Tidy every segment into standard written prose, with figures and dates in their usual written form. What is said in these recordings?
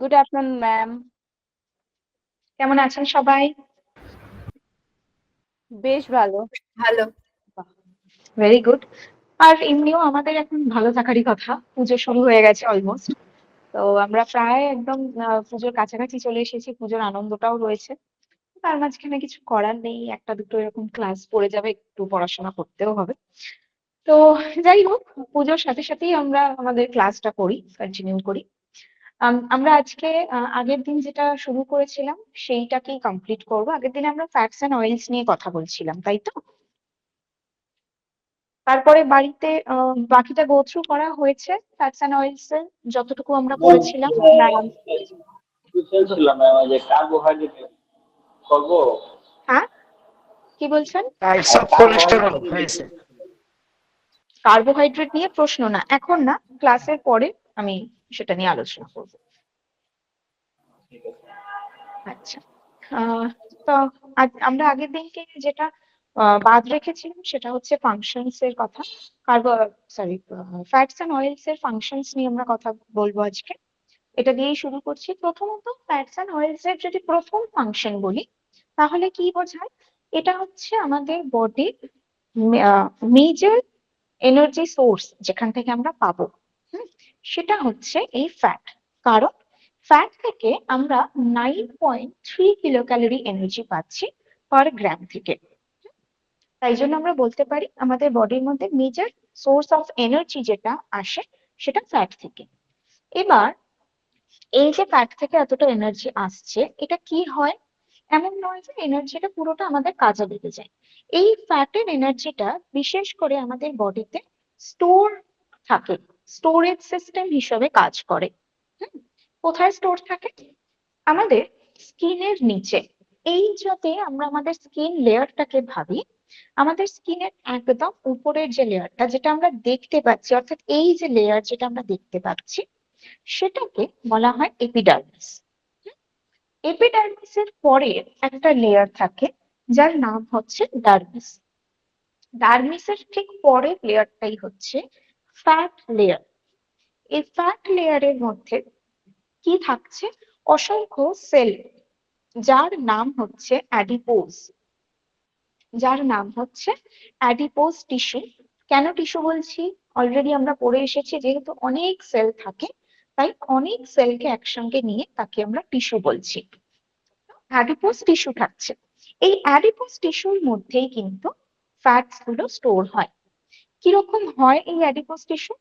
Good afternoon ma'am. কেমন আছেন সবাই? বেশ ভালো। ভালো। Very good. আর এমনিও আমাদের এখন ভালো থাকারই কথা, পুজো শুরু হয়ে গেছে অলমোস্ট। তো আমরা প্রায় একদম পুজোর কাছাকাছি চলে এসেছি, পুজোর আনন্দটাও রয়েছে। তার মাঝখানে কিছু করার নেই, একটা দুটো এরকম ক্লাস পড়ে যাবে, একটু পড়াশোনা করতেও হবে। তো যাই হোক, পুজোর সাথে সাথেই আমরা আমাদের ক্লাসটা কন্টিনিউ করি। আমরা আজকে আগের দিন যেটা শুরু করেছিলাম সেইটাকেই কমপ্লিট করব। আগের দিন আমরা ফ্যাটস এন্ড অয়েলস নিয়ে কথা বলছিলাম, তাই তো? তারপরে বাড়িতে বাকিটা গো থ্রু করা হয়েছে। ফ্যাটস এন্ড অয়েলস এর যতটুকু আমরা করেছিলাম ম্যাম। বুঝেছিলাম যে কার্বোহাইড্রেট করবো। হ্যাঁ, কি বলছেন? টাইপস অফ কোলেস্টেরল হয়েছে। কার্বোহাইড্রেট নিয়ে প্রশ্ন না, এখন না, ক্লাসের পরে আমি সেটা নিয়ে আলোচনা করব। আচ্ছা। আহ তো আমরা আগের দিনকে যেটা বাদ রেখেছিলাম সেটা হচ্ছে ফাংশনস এর কথা। কার্বো সরি ফ্যাটস এন্ড অয়েলস এর ফাংশনস নিয়ে আমরা কথা বলবো আজকে। এটা দিয়েই শুরু করছি। প্রথমত ফ্যাটস এন্ড অয়েলস এর যদি প্রথম ফাংশন বলি, তাহলে কি বোঝায়? এটা হচ্ছে আমাদের বডির মেজর এনার্জি সোর্স, যেখান থেকে আমরা পাবো। সেটা হচ্ছে এই ফ্যাট। কারণ ফ্যাট থেকে আমরা 9.3 কিলো ক্যালোরি এনার্জি পাচ্ছি পার গ্রাম থেকে। তাই জন্য আমরা বলতে পারি আমাদের বডির মধ্যে মেজর সোর্স অফ এনার্জি যেটা আসে সেটা ফ্যাট থেকে। এবার এই যে ফ্যাট থেকে এতটা এনার্জি আসছে, এটা কি হয়? এমন নয় যে এনার্জিটা পুরোটা আমাদের কাজে লেগে যায়। এই ফ্যাটের এনার্জিটা বিশেষ করে আমাদের বডিতে স্টোর থাকে, স্টোরেজ সিস্টেম হিসেবে কাজ করে। হুম, কোথায় স্টোর থাকে? আমাদের স্কিনের নিচে। এই যাতে আমরা আমাদের স্কিন লেয়ারটাকে ভাবি, আমাদের স্কিনের একদম উপরের যে লেয়ারটা, যেটা আমরা দেখতে পাচ্ছি, অর্থাৎ এই যে লেয়ার যেটা আমরা দেখতে পাচ্ছি, সেটাকে বলা হয় এপিডার্মিস। এপিডার্মিসের পরে একটা লেয়ার থাকে যার নাম হচ্ছে ডার্মিস। ডার্মিসের ঠিক পরের লেয়ারটাই হচ্ছে ফ্যাট লেয়ার। এই ফ্যাট লেয়ারের মধ্যে কি থাকছে? অসংখ্য সেল, যার নাম হচ্ছে অ্যাডিপোজ। যার নাম হচ্ছে অ্যাডিপোজ টিস্যু। কেন টিস্যু বলছি? অলরেডি আমরা পড়ে এসেছি, যেহেতু অনেক সেল থাকে তাই অনেক সেলকে একসঙ্গে নিয়ে তাকে আমরা টিস্যু বলছি। অ্যাডিপোজ টিস্যু থাকছে। এই অ্যাডিপোজ টিস্যুর মধ্যেই কিন্তু ফ্যাটস গুলো স্টোর হয়। কিরকম হয় এই অ্যাডিপোজ টিস্যু?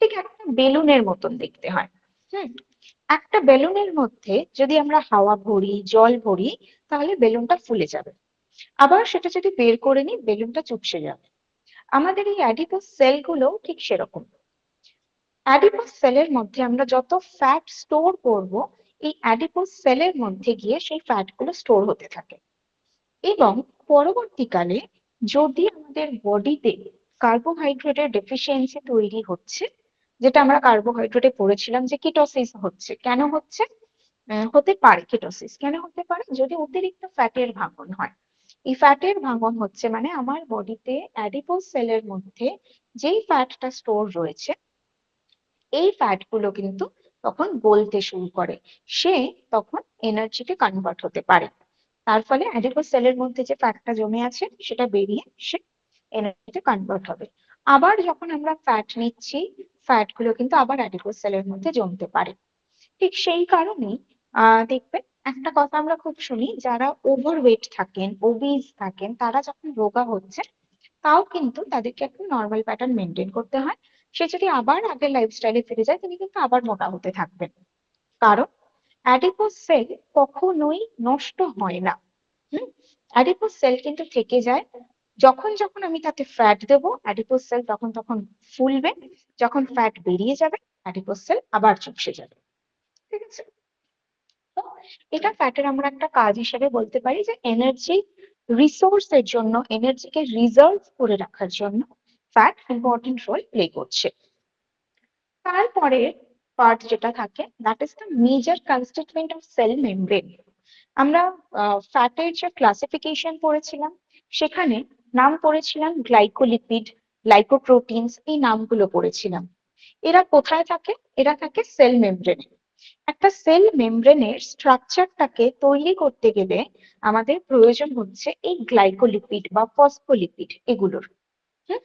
ঠিক একটা বেলুনের মতন দেখতে হয়। হুম, একটা বেলুনের মধ্যে যদি আমরা হাওয়া ভরি, জল ভরি, তাহলে বেলুনটা ফুলে যাবে। আবার সেটা যদি বের করে নিই, বেলুনটা চুপসে যাবে। আমাদের এই অ্যাডিপোজ সেল গুলো ঠিক সেরকম। অ্যাডিপোজ সেলের মধ্যে আমরা যত ফ্যাট স্টোর করব, এই অ্যাডিপোজ সেলের মধ্যে গিয়ে সেই ফ্যাট গুলো স্টোর হতে থাকে। এবং পরবর্তীকালে যদি আমাদের বডিতে কার্বোহাইড্রেটের ডেফিসিয়েন্সি তৈরি হচ্ছে, যেটা আমরা কার্বোহাইড্রেটে পড়েছিলাম যে কিটোসিস হচ্ছে, কেন হচ্ছে? হতে পারে কিটোসিস কেন হতে পারে? যদি অতিরিক্ত ফ্যাটের ভাঙন হয়। এই ফ্যাটের ভাঙন হচ্ছে মানে আমার বডিতে অ্যাডিপোজ সেলের মধ্যে যেই ফ্যাটটা স্টোর রয়েছে, এই ফ্যাট গুলো কিন্তু তখন গলতে শুরু করে। সে তখন এনার্জিতে কনভার্ট হতে পারে। তার ফলে অ্যাডিপোজ সেলের মধ্যে যে ফ্যাটটা জমে আছে সেটা বেরিয়ে সে এনার্জিতে কনভার্ট হবে। আবার যখন আমরা ফ্যাট নিচ্ছি, ফ্যাট গুলো কিন্তু আবার অ্যাডিপোজ সেলের মধ্যে জমতে পারে। ঠিক সেই কারণেই দেখবেন একটা কথা আমরা খুব শুনি, যারা ওভারওয়েট থাকেন, ওবিজ থাকেন, তারা যখন রোগা হচ্ছে, তাও কিন্তু তাদেরকে একটা নর্মাল প্যাটার্ন মেনটেন করতে হয়। সে যদি আবার আগের লাইফস্টাইলে ফিরে যায়, তিনি কিন্তু আবার মোটা হতে থাকবেন। কারণ অ্যাডিপোজ সেল কখনোই নষ্ট হয় না। অ্যাডিপোজ সেল কিন্তু থেকে যায়। যখন যখন আমি তাতে ফ্যাট দেবো, অ্যাডিপোজ সেল তখন তখন ফুলবে। যখন ফ্যাট বেরিয়ে যাবে, অ্যাডিপোজ সেল আবার চুপসে যাবে। ঠিক আছে? তো এটা ফ্যাটের আমরা একটা কাজ হিসেবে বলতে পারি যে এনার্জি রিসোর্সের জন্য, এনার্জিকে রিজার্ভ করে রাখার জন্য ফ্যাট ইম্পর্টেন্ট রোল প্লে করছে। তারপরে পার্ট যেটা থাকে, that is the major constituent of cell membrane. আমরা ফ্যাটের যে ক্লাসিফিকেশন পড়েছিলাম, সেখানে নাম পড়েছিলাম গ্লাইকোলিপিড, গ্লাইকোপ্রোটিনস, এই নামগুলো পড়েছিলাম। এরা কোথায় থাকে? এরা থাকে সেল মেমব্রেনে। একটা সেল মেমব্রেনের স্ট্রাকচারটাকে তৈরি করতে গেলে আমাদের প্রয়োজন হচ্ছে এই গ্লাইকোলিপিড বা ফসফোলিপিড এগুলোর। হুম,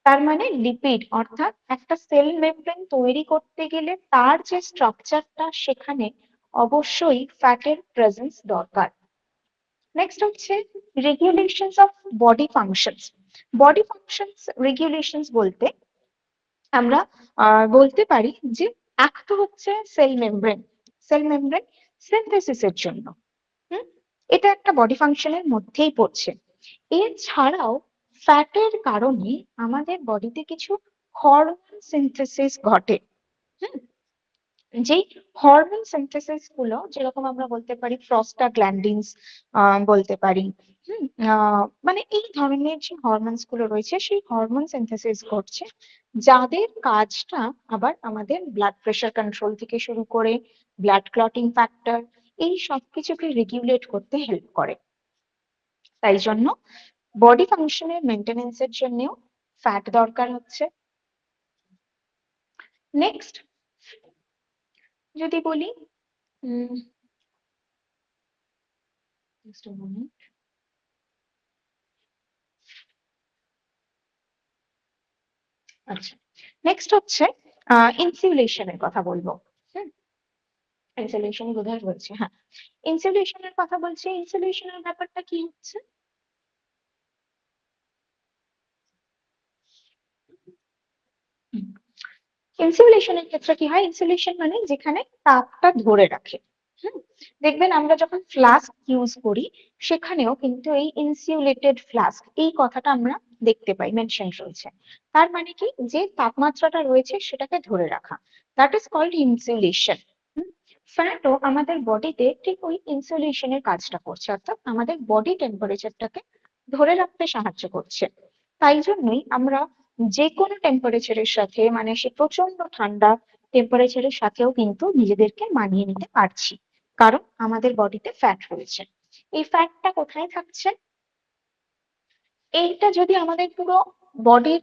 তার মানে লিপিড, অর্থাৎ একটা সেল মেমব্রেন তৈরি করতে গেলে তার যে স্ট্রাকচারটা সেখানে অবশ্যই ফ্যাটের প্রেজেন্স দরকার। নেক্সট হচ্ছে regulations of body functions. Body functions regulations বলতে আমরা বলতে পারি যে একটা হচ্ছে সেল মেমব্রেন সিনথেসিসের জন্য। হুম, এটা একটা বডি ফাংশনের মধ্যেই পড়ছে। এছাড়াও ফ্যাটের কারণে আমাদের বডিতে কিছু হরমোন সিনথেসিস ঘটে। হুম, যেই হরমোন সিনথেসিস গুলো যেরকম আমরা বলতে পারি প্রস্টাগ্ল্যান্ডিনস বলতে পারি। মানে এই ধরনের যে হরমোনস গুলো রয়েছে সেই হরমোন সিনথেসিস ঘটছে, যাদের কাজটা আবার আমাদের ব্লাড প্রেশার কন্ট্রোল থেকে শুরু করে ব্লাড ক্লটিং ফ্যাক্টর এই সবকিছুকে রেগুলেট করতে হেল্প করে। তাই জন্য বডি ফাংশনের মেনটেনেন্সের জন্যও ফ্যাট দরকার হচ্ছে। নেক্সট যদি বলি just a moment. আচ্ছা, নেক্সট হচ্ছে ইনসুলেশনের কথা বলবো। হুম, ইনসুলেশন বোধহয় বলছে, হ্যাঁ ইনসুলেশনের কথা বলছি। ইনসুলেশনের ব্যাপারটা কি হচ্ছে, ইনসুলেশনের ক্ষেত্রে কি হয়, ইনসুলেশন মানে যেখানে তাপটা ধরে রাখে। হুম, দেখবেন আমরা যখন ফ্লাস্ক ইউজ করি সেখানেও কিন্তু এই ইনসুলেটেড ফ্লাস্ক এই কথাটা আমরা দেখতে পাই মেনশন রয়েছে। তার মানে কি, যে তাপমাত্রাটা রয়েছে সেটাকে ধরে রাখা, দ্যাট ইজ কল্ড ইনসুলেশন। ফ্যাটও আমাদের বডিতে ঠিক ওই ইনসুলেশনের কাজটা করছে, অর্থাৎ আমাদের বডি টেম্পারেচারটাকে ধরে রাখতে সাহায্য করছে। তাই জন্যই আমরা যে কোনো টেম্পারেচারের সাথে, মানে সে প্রচন্ড ঠান্ডা টেম্পারেচারের সাথেও কিন্তু নিজেদেরকে মানিয়ে নিতে পারছি, কারণ আমাদের বডিতে ফ্যাট রয়েছে। এই ফ্যাটটা কোথায় থাকছে, এইটা যদি আমাদের পুরো বডির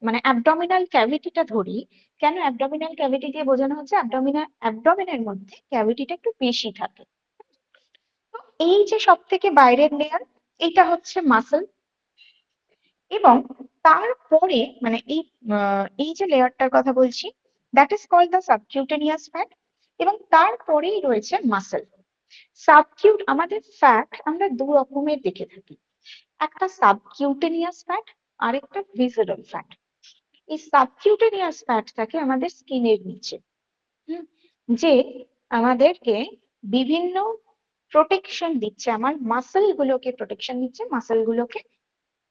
মানে অ্যাবডোমিনাল ক্যাভিটিটা ধরি। কেন অ্যাবডোমিনাল ক্যাভিটি দিয়ে বোঝানো হচ্ছে, অ্যাবডোমিনের মধ্যে ক্যাভিটিটা একটু বেশি থাকে। তো এই যে সব থেকে বাইরের লেয়ার, এটা হচ্ছে মাসল, এবং তারপরে মানে এই যে লেয়ারটার কথা বলছি that is called the subcutaneous fat, এবং তারপরেই রয়েছে মাসল। আমাদের ফ্যাট আমরা দু রকমের দেখে থাকি, একটা সাবকিউটেনিয়াস ফ্যাট আর একটা ভিসেরাল ফ্যাট। এই সাবকিউটেনিয়াস ফ্যাট থাকে আমাদের স্কিনের নিচে, হুম, যে আমাদেরকে বিভিন্ন প্রোটেকশন দিচ্ছে, আমার মাসল গুলোকে প্রোটেকশন দিচ্ছে, মাসল গুলোকে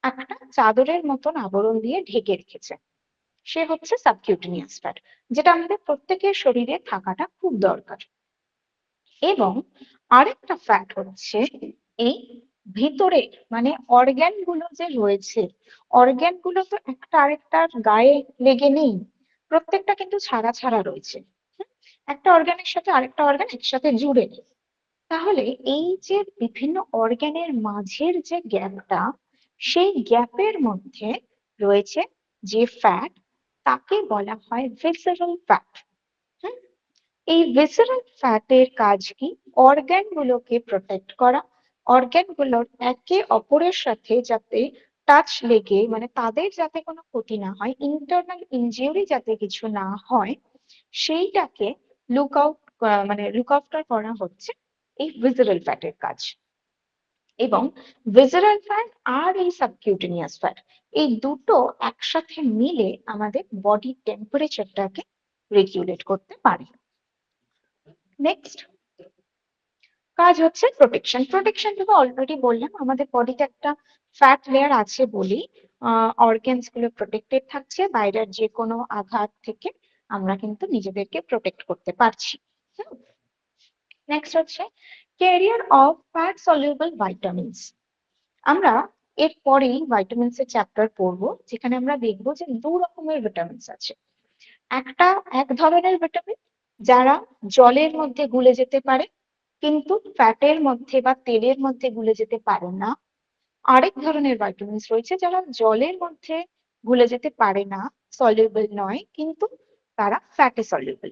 একটা চাদরের মতন আবরণ দিয়ে ঢেকে রেখেছে। সে হচ্ছে সাবকিউটেনিয়াস ফ্যাট, যেটা আমাদের প্রত্যেকের শরীরে থাকাটা খুব দরকার। এবং আরেকটা ফ্যাট হচ্ছে এই ভিতরে, মানে অর্গ্যান গুলো যে রয়েছে, অর্গ্যান গুলো তো একটা আরেকটার গায়ে লেগে নেই, প্রত্যেকটা কিন্তু ছাড়া ছাড়া রয়েছে। একটা অর্গ্যানের সাথে আরেকটা অর্গ্যান একসাথে জুড়ে নেই। তাহলে এই যে বিভিন্ন অর্গ্যানের মাঝের যে গ্যাপটা, সেই গ্যাপের মধ্যে রয়েছে যে ফ্যাট, তাকে বলা হয় ভিসেরাল ফ্যাট। এই ভিসেরাল ফ্যাটের কাজ কি, অর্গ্যান গুলোকে প্রোটেক্ট করা, অর্গ্যান গুলোর একে অপরের সাথে যাতে টাচ লেগে, মানে তাদের যাতে কোনো ক্ষতি না হয়, ইন্টারনাল ইনজিউরি যাতে কিছু না হয়, সেইটাকে লুক আউট, মানে লুক আফটার করা হচ্ছে এই ভিসেরাল ফ্যাটের কাজ। এবং ভিসেরাল ফ্যাট আর এই সাবকিউটেনিয়াস ফ্যাট, এই দুটো একসাথে মিলে আমাদের বডি টেম্পারেচারটাকে রেগুলেট করতে পারে। নেক্সট কাজ হচ্ছে প্রোটেকশন। প্রোটেকশন থেকে অলরেডি বললাম, আমাদের বডিতে একটা ফ্যাট লেয়ার আছে বলেই অর্গানস গুলো প্রোটেক্টেড থাকছে, বাইরের যে কোনো আঘাত থেকে আমরা কিন্তু নিজেদেরকে প্রোটেক্ট করতে পারছি। নেক্সট হচ্ছে career of fat soluble vitamins. আমরা এরপরেই ভাইটামিনস এর চ্যাপ্টার পড়বো, যেখানে আমরা দেখবো যে দু রকমের ভিটামিনস আছে। একটা এক ধরনের ভিটামিন যারা জলের মধ্যে গুলে যেতে পারে কিন্তু ফ্যাটের মধ্যে বা তেলের মধ্যে গুলে যেতে পারে না। আরেক ধরনের ভাইটামিনস রয়েছে যারা জলের মধ্যে গুলে যেতে পারে না, সলিউবল নয়, কিন্তু তারা ফ্যাটে সলিউবল।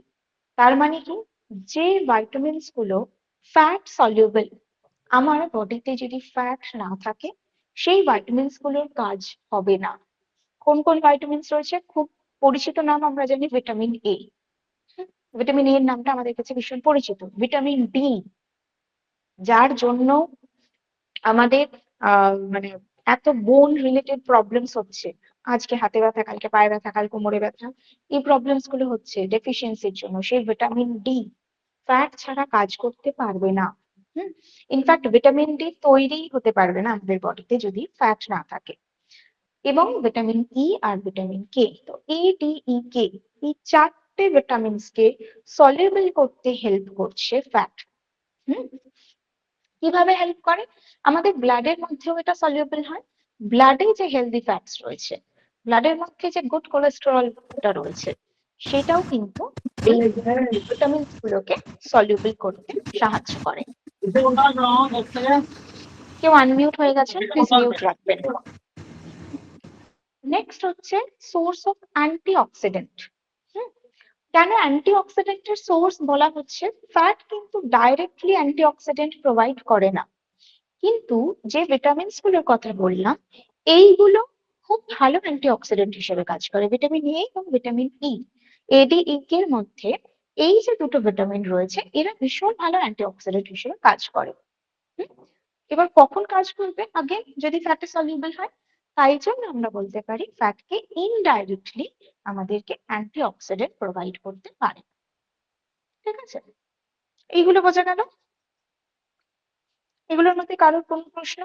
তার মানে কি, যে ভাইটামিনস গুলো ফ্যাট সলিউবল, আমার বডিতে যদি ফ্যাট না থাকে সেই ভাইটামিনস গুলোর কাজ হবে না। কোন কোন ভাইটামিনস রয়েছে? খুব পরিচিত নাম আমরা জানি ভিটামিন এ। ভিটামিন এ এর নামটা আমাদের কাছে ভীষণ পরিচিত। ভিটামিন ডি, যার জন্য আমাদের মানে এত বোন রিলেটেড প্রবলেমস হচ্ছে, আজকে হাতে ব্যথা, কালকে পায়ে ব্যথা, কাল কোমরে ব্যথা, এই প্রবলেমস গুলো হচ্ছে ডেফিসিয়েন্সির জন্য। সেই ভিটামিন ডি ফ্যাট ছাড়া কাজ করতে পারবে না। ইনফ্যাক্ট ভিটামিন ডি তৈরি হতে পারবে না আমাদের বডিতে যদি ফ্যাট না থাকে। এবং ভিটামিন ই আর ভিটামিন কে, তো এ ডি ই কে, এই চারটে ভিটামিনস কে সলিউবল করতে হেল্প করছে ফ্যাট। কিভাবে হেল্প করে? আমাদের ব্লাডের মধ্যেও এটা সলিউবল হয়। ব্লাডে যে হেলদি ফ্যাটস রয়েছে, ব্লাডের মধ্যে যে গুড কোলেস্টেরলটা রয়েছে, সেটাও কিন্তু এই ভিটামিনস গুলোকে সলিউবল করতে সাহায্য করে। কেউ আনমিউট হয়ে গেছে, প্লিজ মিউট রাখবেন। নেক্সট হচ্ছে সোর্স অফ অ্যান্টিঅক্সিডেন্ট। কেন অ্যান্টিঅক্সিডেন্টের সোর্স বলা হচ্ছে? ফ্যাট কিন্তু ডাইরেক্টলি অ্যান্টিঅক্সিডেন্ট প্রোভাইড করে না, কিন্তু যে ভিটামিনস গুলোর কথা বললাম এইগুলো খুব ভালো অ্যান্টিঅক্সিডেন্ট হিসেবে কাজ করে। ভিটামিন এ এবং ভিটামিন ই, এডিই এর মধ্যে এই যে দুটো ভিটামিন রয়েছে, এরা ভীষণ ভালো অ্যান্টিঅক্সিডেন্ট হিসেবে কাজ করে। এবার কখন কাজ করবে? আগে যদি ফ্যাটে সলিউবল হয়, তাই জন্য আমরা বলতে পারি ফ্যাটকে ইনডাইরেক্টলি আমাদেরকে অ্যান্টিঅক্সিডেন্ট প্রোভাইড করতে পারে। ঠিক আছে, এইগুলো বোঝা গেল? এগুলোর মধ্যে কারোর কোনো প্রশ্ন,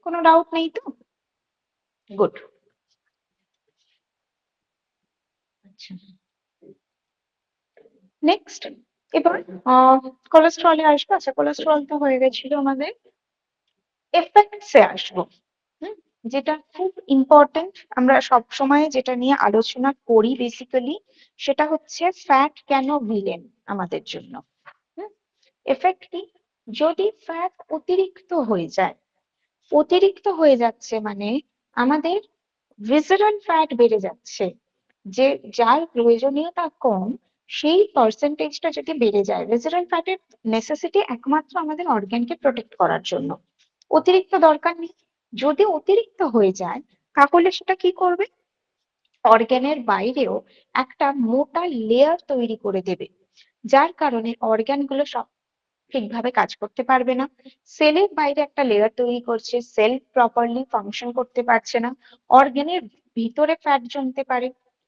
কোনো ডাউট নেই তো? গুড। আচ্ছা, নেক্সট এবার কোলেস্ট্রলে আসবো। আচ্ছা, কোলেস্ট্রল তো হয়ে গেছিল, আমাদের এফেক্টসে আসবো। যেটা খুব ইম্পর্টেন্ট, আমরা সব সময় যেটা নিয়ে আলোচনা করি বেসিক্যালি, সেটা হচ্ছে ফ্যাট কেন ভিলেন আমাদের জন্য। এফেক্ট কি? যদি ফ্যাট অতিরিক্ত হয়ে যায়, অতিরিক্ত হয়ে যাচ্ছে মানে আমাদের ভিসেরাল ফ্যাট বেড়ে যাচ্ছে, যে যার প্রয়োজনীয়তা কম, সেই পার্সেন্টেজটা যদি বেড়ে যায়। ভিসেরাল ফ্যাটের নেসেসিটি একমাত্র আমাদের অর্গানকে প্রোটেক্ট করার জন্য, অতিরিক্ত দরকার নেই। যদি অতিরিক্ত হয়ে যায় তাহলে সেটা কি করবে? অর্গানের বাইরেও একটা মোটা লেয়ার তৈরি করে দেবে, যার কারণে অর্গানগুলো সব ঠিকভাবে কাজ করতে পারবে না। সেলের বাইরে একটা লেয়ার তৈরি করছে, সেল প্রপারলি ফাংশন করতে পারছে না, অর্গানের ভিতরে ফ্যাট জমতে পারে।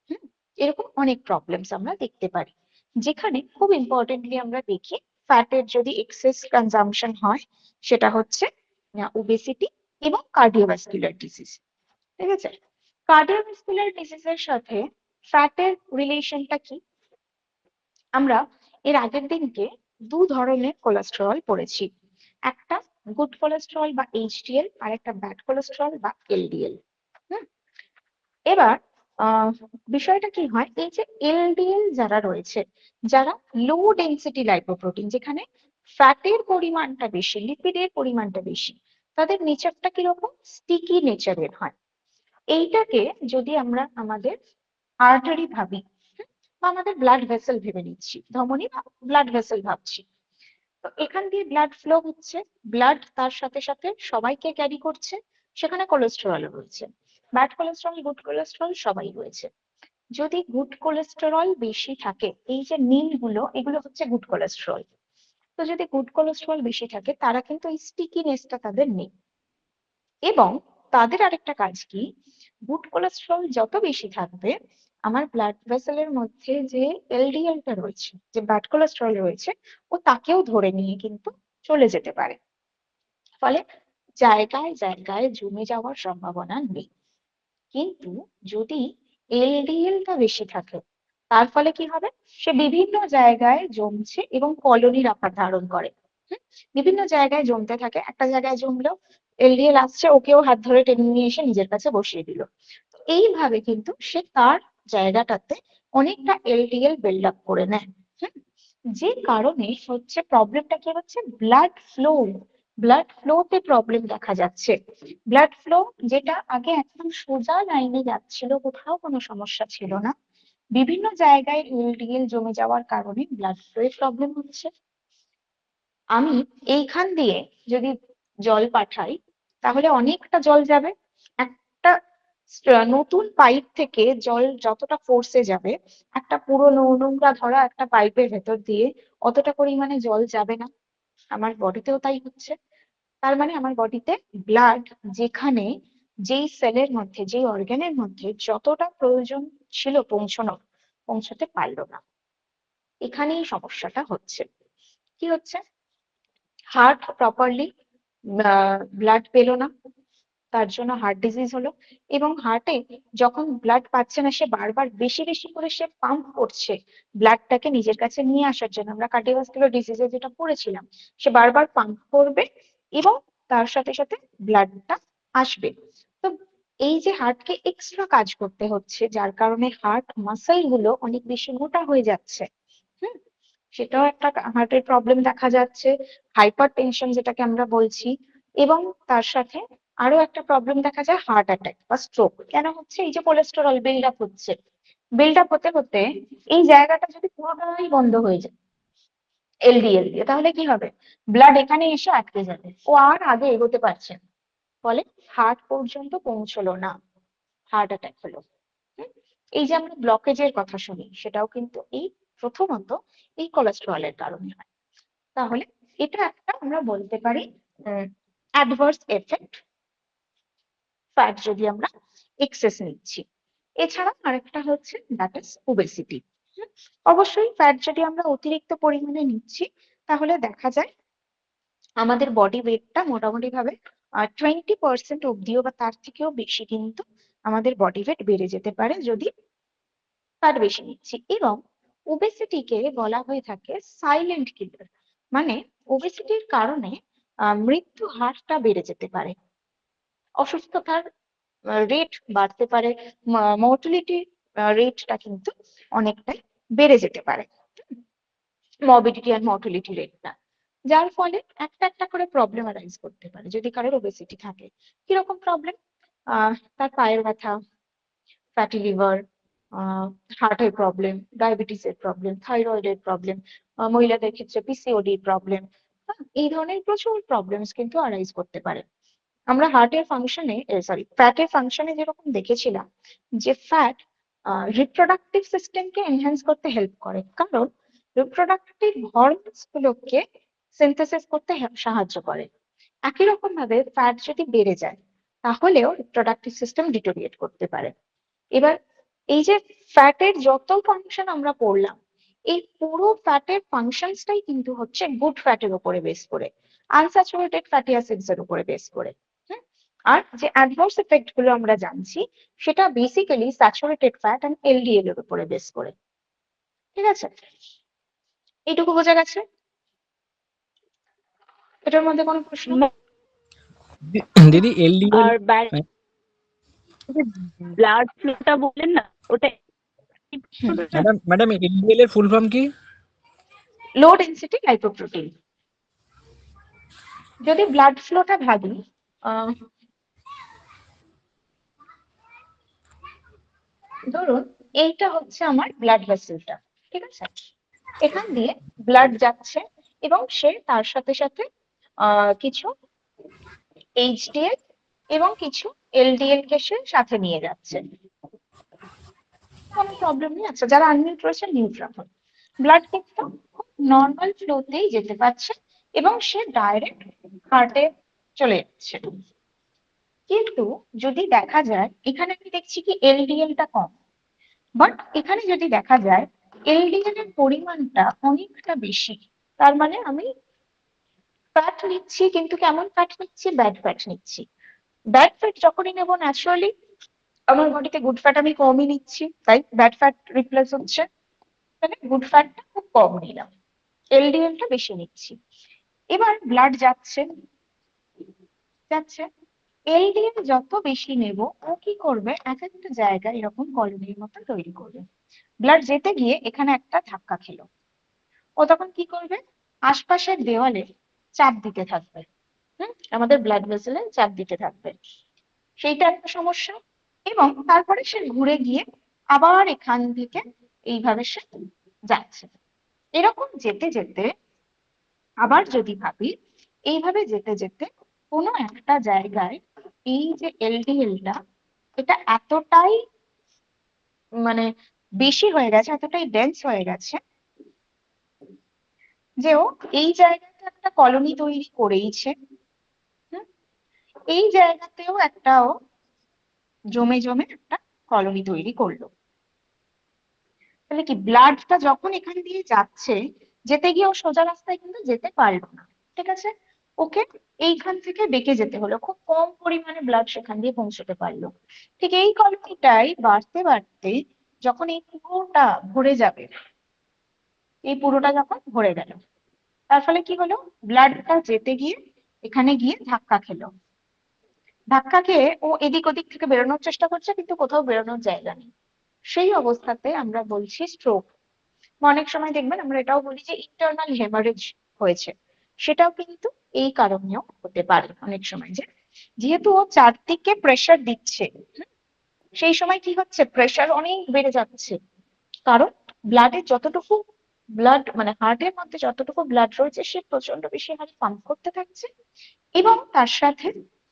হুম, এরকম অনেক প্রবলেমস আমরা দেখতে পারি, যেখানে খুব ইম্পর্টেন্টলি আমরা দেখি ফ্যাটের যদি এক্সেস কনজাম্পশন হয়, সেটা হচ্ছে ওবেসিটি এবং কার্ডিওভাস্কুলার ডিজিজ। ঠিক আছে, কার্ডিওভাস্কুলার ডিজিজের সাথে ফ্যাটের রিলেশনটা কি? আমরা এর আগের দিনকে দু ধরনের কোলেস্টেরল পড়েছি, একটা গুড কোলেস্টেরল বা এইচডিএল, আর একটা ব্যাড কোলেস্টেরল বা এলডিএল। এবার বিষয়টা কি হয়, এই যে এলডিএল যারা রয়েছে, যারা লো ডেন্সিটি লাইপোপ্রোটিন, যেখানে ফ্যাটের পরিমাণটা বেশি, লিপিডের পরিমাণটা বেশি, তাদের নেচারটা কিরকম? স্টিকি নেচারের হয়। এইটাকে যদি আমরা আমাদের আর্টারি ভাবি, বা আমাদের ব্লাড ভেসেল ভেবে নিচ্ছি, ধমনী বা ব্লাড ভেসেল ভাবছি, তো এখান দিয়ে ব্লাড ফ্লো হচ্ছে, ব্লাড তার সাথে সাথে সবাইকে ক্যারি করছে, সেখানে কোলেস্টেরল রয়েছে, ব্যাড কোলেস্টেরল গুড কোলেস্টেরল সবাই রয়েছে। যদি গুড কোলেস্টেরল বেশি থাকে, এই যে নীলগুলো এগুলো হচ্ছে গুড কোলেস্টেরল, তো যদি গুড কোলেস্টেরল বেশি থাকে তারা কিন্তু এই স্টিকিনেসটা তাদের নেই। এবং তাদের আরেকটা কাজ কি, গুড কোলেস্টেরল যত বেশি থাকবে, আমার ব্লাড ভেসেলের মধ্যে যে এলডিএলটা রয়েছে, যে ব্যাড কোলেস্টেরল রয়েছে, ও তাকেও ধরে নিয়ে কিন্তু চলে যেতে পারে। ফলে জায়গায় জায়গায় জমে যাওয়ার সম্ভাবনা নেই। কিন্তু যদি এলডিএলটা বেশি থাকে, তার ফলে কি হবে? সে বিভিন্ন জায়গায় জমছে এবং কলোনির আকার ধারণ করে। বিভিন্ন জায়গায় জমতে থাকে, একটা জায়গায় জমলো, এলডিএল আসছে, ওকেও হাত ধরে টেনে নিয়ে এসে নিজের কাছে বসিয়ে দিল। তো এইভাবে কিন্তু সে তার জায়গাটাতে অনেকটা এলডিএল বিল্ড আপ করে নেয়। যে কারণে হচ্ছে প্রবলেমটা কি হচ্ছে, ব্লাড ফ্লো, ব্লাড ফ্লোতে প্রবলেম দেখা যাচ্ছে। ব্লাড ফ্লো যেটা আগে একদম সোজা লাইনে যাচ্ছিল, কোথাও কোনো সমস্যা ছিল না, বিভিন্ন জায়গায় এলডিএল জমে যাওয়ার কারণে ব্লাড ফ্লোয়ে প্রবলেম হচ্ছে। আমি এইখান দিয়ে যদি জল পাঠাই তাহলে অনেকটা জল যাবে। একটা নতুন পাইপ থেকে জল যতটা ফোর্সে যাবে, একটা পুরো নোংরা ধরা একটা পাইপের ভেতর দিয়ে অতটা পরিমাণে জল যাবে না। আমার বডিতেও তাই হচ্ছে। তার মানে আমার বডিতে ব্লাড যেখানে, যেই সেলের মধ্যে, যেই অর্গানের মধ্যে যতটা প্রয়োজন ছিল পৌঁছানোর, পৌঁছাতে পারলো না। এখানেই সমস্যাটা হচ্ছে। কি হচ্ছে? হার্ট প্রপারলি ব্লাড পেলো না, তার জন্য হার্ট ডিজিজ হলো। এবং হার্টে যখন ব্লাড পাচ্ছে না, সে বারবার বেশি বেশি করে সে পাম্প করছে ব্লাডটাকে নিজের কাছে নিয়ে আসার জন্য। আমরা কার্ডিওভাস্কুলার ডিজিজে যেটা পড়েছিলাম, সে বারবার পাম্প করবে এবং তার সাথে সাথে ব্লাডটা আসবে। তো এই যে হার্টকে এক্সট্রা কাজ করতে হচ্ছে, যার কারণে হার্ট মাসল গুলো অনেক বেশি মোটা হয়ে যাচ্ছে। হুম, সেটাও একটা হার্টের প্রবলেম দেখা যাচ্ছে, হাইপার টেনশন যেটাকে আমরা বলছি। এবং তার সাথে আরো একটা প্রবলেম দেখা যায়, হার্ট অ্যাটাক বা স্ট্রোক। কেন হচ্ছে? এই যে কোলেস্টেরল বিল্ড আপ হচ্ছে, বিল্ড আপ হতে হতে এই জায়গাটা যদি পুরোটাই বন্ধ হয়ে যায় এলডিএল দিয়ে, তাহলে কি হবে? ব্লাড এখানে এসে আটকে যাবে, ও আর আগে এগোতে পারছে না, ফলে হার্ট পর্যন্ত পৌঁছলো না, হার্ট অ্যাটাক হলো। হুম? এই যে আমরা ব্লকেজের কথা শুনি, সেটাও কিন্তু এই প্রথমত এই কোলেস্টেরলের কারণে হয়। তাহলে এটা একটা আমরা বলতে পারি অ্যাডভার্স এফেক্ট, ফ্যাট যদি আমরা এক্সেস নিচ্ছি। এছাড়া আরেকটা হচ্ছে দ্যাট ইজ ওবেসিটি। অবশ্যই ফ্যাট যদি আমরা অতিরিক্ত পরিমাণে নিচ্ছি, তাহলে দেখা যায় আমাদের বডি ওয়েটটা মোটামুটি ভাবে 20% অব্দিও বা তার থেকেও বেশি কিন্তু আমাদের বডি ওয়েট বেড়ে যেতে পারে যদি ফ্যাট বেশি নিচ্ছি। এবং ওবেসিটিকে বলা হয়ে থাকে সাইলেন্ট কিলার, মানে ওবেসিটির কারণে মৃত্যু হারটা বেড়ে যেতে পারে, অসুস্থতার রেট বাড়তে পারে, মর্টালিটি রেটটা কিন্তু অনেকটাই বেড়ে যেতে পারে, মরবিডিটি আর মর্টালিটি রেটটা। যার ফলে একটা একটা করে প্রবলেম অ্যারাইজ করতে পারে যদি কারোর ওবেসিটি থাকে। কিরকম প্রবলেম? তার পায়ের ব্যথা, ফ্যাটি লিভার, হার্টের প্রবলেম, ডায়াবেটিসের প্রবলেম, থাইরয়েডের প্রবলেম, মহিলাদের ক্ষেত্রে পিসিওডি প্রবলেম, এই ধরনের প্রচুর প্রবলেমস কিন্তু অ্যারাইজ করতে পারে। আমরা হার্টের ফাংশনে, সরি, ফ্যাটের ফাংশনে যেরকম দেখেছিলাম যে ফ্যাট রিপ্রোডাক্টিভ সিস্টেমকে এনহ্যান্স করতে হেল্প করে, কারণ রিপ্রোডাক্টিভ হরমোনস গুলোকে সিনথেসিস করতে সাহায্য করে। একই রকম ভাবে ফ্যাট যদি বেড়ে যায়, তাহলেও রিপ্রোডাক্টিভ সিস্টেম ডিটোরিয়েট করতে পারে। এবার এই যে ফ্যাটের যত ফাংশন আমরা পড়লাম, এই পুরো ফ্যাটের ফাংশনসটাই কিন্তু হচ্ছে গুড ফ্যাটের উপরে বেস করে, আনস্যাচুরেটেড ফ্যাটি অ্যাসিডস এর উপরে বেস করে। হুম? আর যে অ্যাডভার্স এফেক্ট গুলো আমরা জানছি, সেটা basically saturated fat and LDL এর উপরে বেস করে। ঠিক আছে, এইটুকু বোঝা গেছে? এটার মধ্যে কোনো প্রশ্ন? দিদি এলডিএল আর ব্লাড ফ্লোটা বললেন না, ওটা ম্যাডাম এলডিএল এর ফুল ফর্ম কি? লো ডেন্সিটি লাইপোপ্রোটিন। যদি ব্লাড ফ্লোটা ভাবি, ধরুন এইটা হচ্ছে আমার ব্লাড ভেসেলটা, ঠিক আছে? এখান দিয়ে ব্লাড যাচ্ছে এবং সে তার সাথে সাথে কিছু এইচডিএল এবং কিছু এলডিএল কে সে সাথে নিয়ে যাচ্ছে, কোনো প্রবলেম নেই। আচ্ছা, যারা আনমিউট রয়েছে মিউট রাখুন। ব্লাড কিন্তু খুব নর্মাল ফ্লোতেই যেতে পারছে এবং সে ডাইরেক্ট হার্টে চলে যাচ্ছে। কিন্তু যদি দেখা যায়, এখানে আমি দেখছি কি এলডিএলটা কম, বাট এখানে যদি দেখা যায় এলডিএল এর পরিমাণটা অনেকটা বেশি, তার মানে আমি ফ্যাট নিচ্ছি, কিন্তু কেমন ফ্যাট নিচ্ছি? ব্যাড ফ্যাট নিচ্ছি। ব্যাড ফ্যাট যখনই নেবো, ন্যাচারালি আমার বডিতে গুড ফ্যাট আমি কমই নিচ্ছি, তাই ব্যাড ফ্যাট রিপ্লেস হচ্ছে, তাহলে গুড ফ্যাটটা খুব কম নিলাম, এলডিএলটা বেশি নিচ্ছি। এবার ব্লাড যাচ্ছে যাচ্ছে, এলডিএল যত বেশি নেব, ও কি করবে? এক একটা জায়গায় এরকম কলোনির মতো তৈরি করবে। ব্লাড যেতে গিয়ে এখানে একটা ধাক্কা খেলো, ও তখন কি করবে? আশপাশের দেওয়ালে চাপ দিতে থাকবে। আমাদের ব্লাড ভেসেলে চাপ দিতে থাকবে, সেইটা একটা সমস্যা। এবং তারপরে সে ঘুরে গিয়ে আবার এখান থেকে এইভাবে সে যাচ্ছে। এরকম যেতে যেতে আবার যদি ভাবি, এইভাবে যেতে যেতে কোনো একটা জায়গায় এই যে এলডিএলটা, এটা এতটাই মানে বেশি হয়ে গেছে, এতটাই ডেন্স হয়ে গেছে যে ও এই জায়গাতে একটা কলোনি তৈরি করেইছে। হুম, এই জায়গাতেও একটা ও জমে জমে একটা কলোনি তৈরি করলো। তাহলে কি ব্লাডটা যখন এখান দিয়ে যাচ্ছে, যেতে গিয়ে ও সোজা রাস্তায় কিন্তু যেতে পারলো না, ঠিক আছে, ওকে এইখান থেকে বেঁকে যেতে হলো, খুব কম পরিমাণে ব্লাড সেখান দিয়ে পৌঁছতে পারলো। ঠিক এই কলোনিটাই বাড়তে বাড়তে যখন এই পুরোটা ভরে যাবে, এই পুরোটা যখন ভরে গেল, তার ফলে কি হলো, ব্লাডটা যেতে গিয়ে এখানে গিয়ে ধাক্কা খেলো। ধাক্কা খেয়ে ও এদিক ওদিক থেকে বেরোনোর চেষ্টা করছে, কিন্তু কোথাও বেরোনোর জায়গা নেই। সেই অবস্থাতে আমরা বলছি স্ট্রোক। অনেক সময় দেখবেন আমরা এটাও বলি যে ইন্টারনাল হেমারেজ হয়েছে, সেটাও কিন্তু এই কারণেও হতে পারে অনেক সময়, যে যেহেতু ও চারদিকে প্রেসার দিচ্ছে, সেই সময় কি হচ্ছে, প্রেসার অনেক বেড়ে যাচ্ছে, কারণ ব্লাডে যতটুকু ব্লাড মানে হার্টের মধ্যে যতটুকু ব্লাড রয়েছে সে প্রচন্ড বেশি হারে পাম্প করতে থাকছে, এবং তার সাথে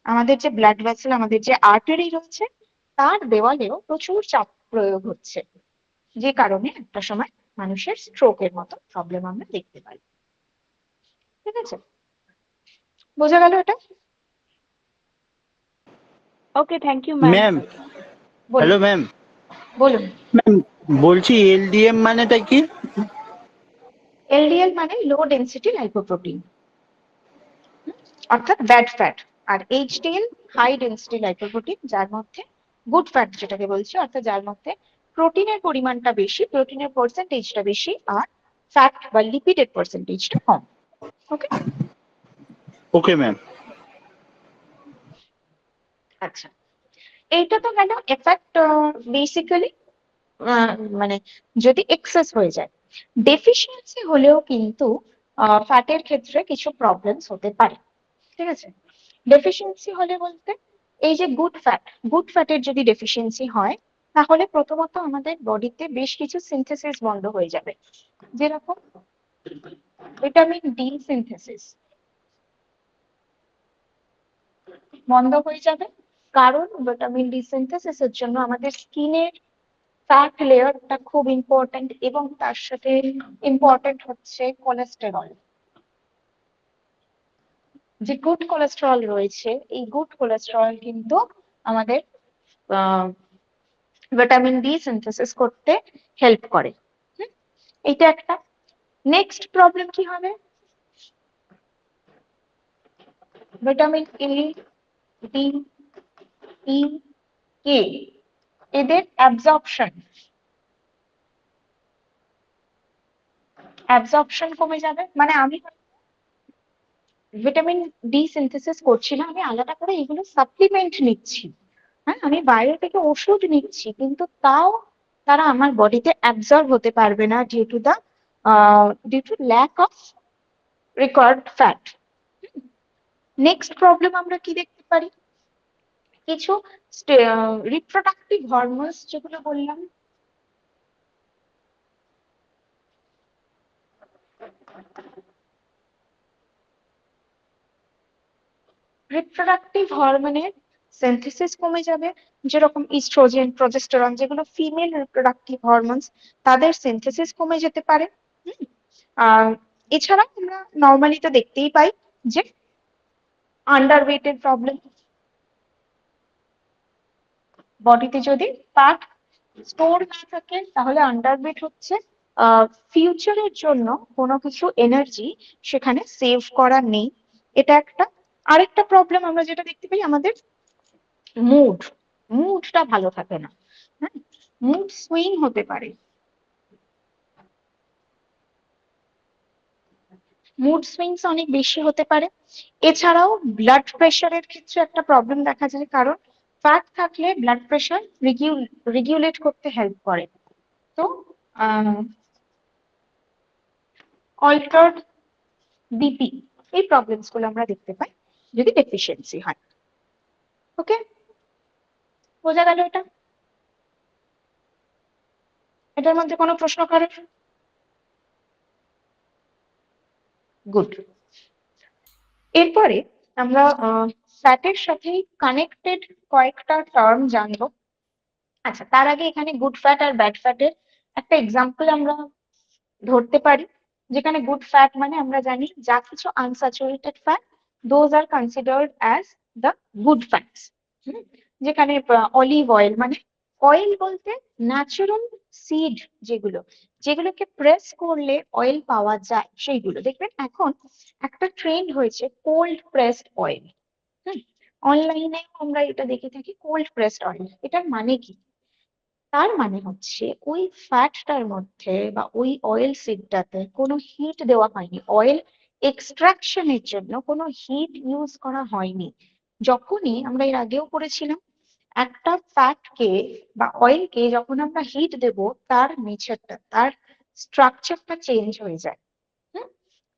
আমাদের যে ব্লাড ভেসেল, আমাদের যে আর্টারি রয়েছে, তার দেওয়ালেও প্রচুর চাপ প্রয়োগ হচ্ছে, যে কারণে একটা সময় মানুষের স্ট্রোকের মতো প্রবলেম আমরা দেখতে পাই। ঠিক আছে, বোঝা গেল এটা? ওকে, থ্যাংক ইউ ম্যাম। ম্যাম, বলুন হ্যালো ম্যাম। বলুন। ম্যাম বলছি এলডিএম মানেটা কি? এলডিএল মানে লো ডেন্সিটি লাইপোপ্রোটিন, অর্থাৎ ব্যাড ফ্যাট। আর এইচডিএল হাই ডেন্সিটি লাইপোপ্রোটিন, যার মধ্যে গুড ফ্যাট যেটাকে বলছি, অর্থাৎ যার মধ্যে প্রোটিনের পরিমাণটা বেশি, প্রোটিনের পার্সেন্টেজটা বেশি, আর ফ্যাট বা লিপিডের পার্সেন্টেজটা কম। ওকে, ওকে ম্যাম। আচ্ছা, এইটা তো গেল এফেক্ট বেসিক্যালি, মানে যদি এক্সেস হয়ে যায়। ডেফিসিয়েন্সি হলেও কিন্তু ফ্যাটের ক্ষেত্রে কিছু প্রবলেমস হতে পারে। ঠিক আছে, ডেফিসিয়েন্সি হলে বলতে এই যে গুড ফ্যাটের যদি ডেফিসিয়েন্সি হয়, তাহলে প্রথমত আমাদের বডিতে বেশ কিছু সিনথেসিস বন্ধ হয়ে যাবে, যেরকম ভিটামিন ডি সিনথেসিস বন্ধ হয়ে যাবে, কারণ ভিটামিন ডি সিনথেসিসের জন্য আমাদের স্কিনের ফ্যাট লেয়ারটা খুব ইম্পর্টেন্ট, এবং তার সাথে ইম্পর্টেন্ট হচ্ছে কোলেস্টেরল। যে গুড কোলেস্টেরল রয়েছে, এই গুড কোলেস্টেরল কিন্তু আমাদের ভিটামিন ডি সিনথেসিস করতে হেল্প করে। এইটা একটা। নেক্সট প্রবলেম কি হবে, ভিটামিন এ, ডি, ই, কে, এদের অ্যাবজর্পশন কমে যাবে। মানে আমি ভিটামিন ডি সিনথেসিস করছি না, আমি আলাদা করে এগুলো সাপ্লিমেন্ট নিচ্ছি, হ্যাঁ, আমি বাইরে থেকে ওষুধ নিচ্ছি, কিন্তু তাও তারা আমার বডিতে অ্যাবজর্ব হতে পারবে না, due to lack of required fat. Next problem আমরা কি দেখতে পারি, কিছু রিপ্রোডাক্টিভ হরমোনস যেগুলো বললাম, রিপ্রোডাক্টিভ হরমোনের সিনথেসিস কমে যাবে, যেরকম ইস্ট্রোজেন, প্রজেস্টেরন, যেগুলো ফিমেল রিপ্রোডাক্টিভ হরমোনস, তাদের সিনথেসিস কমে যেতে পারে। হুম, আর এছাড়া আমরা নর্মালি তো দেখতেই পাই যে আন্ডারওয়েটের প্রবলেম, বডিতে যদি ফ্যাট স্টোর না থাকে তাহলে আন্ডারওয়েট হচ্ছে, ফিউচারের জন্য কোনো কিছু এনার্জি সেখানে সেভ করা নেই, এটা একটা। আরেকটা প্রবলেম আমরা যেটা দেখতে পাই, আমাদের মুডটা ভালো থাকে না, হ্যাঁ, মুড সুইং হতে পারে, মুড সুইংস অনেক বেশি হতে পারে। এছাড়াও ব্লাড প্রেশারের ক্ষেত্রে একটা প্রবলেম দেখা যায়, কারণ ফ্যাট থাকলে ব্লাড প্রেশার রেগুলেট করতে হেল্প করে। তো অল্টার্ড বিপি, এই প্রবলেমস গুলো আমরা দেখতে পাই যদি ডেফিসিয়েন্সি হয়। ওকে, বোঝা গেল এটা? এটার মধ্যে কোনো প্রশ্ন কারোর? গুড। এরপরে আমরা ফ্যাটের সাথে কানেক্টেড কয়েকটা টার্ম জানবো। আচ্ছা, তার আগে এখানে গুড ফ্যাট আর ব্যাড ফ্যাটের একটা এক্সাম্পল আমরা ধরতে পারি, যেখানে গুড ফ্যাট মানে আমরা জানি যা কিছু unsaturated fat those are considered as the good fats. যেখানে অলিভ অয়েল মানে অয়েল বলতে ন্যাচারাল সিড, যেগুলো যেগুলোকে প্রেস করলে অয়েল পাওয়া যায় সেইগুলো। দেখবেন এখন একটা ট্রেন্ড হয়েছে কোল্ড প্রেসড অয়েল। অনলাইনে আমরা এটা দেখে থাকি কোল্ড প্রেসড অয়েল। এটার মানে কি? তার মানে হচ্ছে ওই ফ্যাটটার মধ্যে বা ওই অয়েল সিডটাতে কোনো হিট দেওয়া হয়নি, অয়েল এক্সট্রাকশনের জন্য কোনো হিট ইউজ করা হয়নি। যখনই আমরা এর আগেও করেছিলাম, একটা ফ্যাটকে বা অয়েলকে যখন আমরা হিট দেব, তার নেচারটা, তার স্ট্রাকচারটা চেঞ্জ হয়ে যায়। হুম?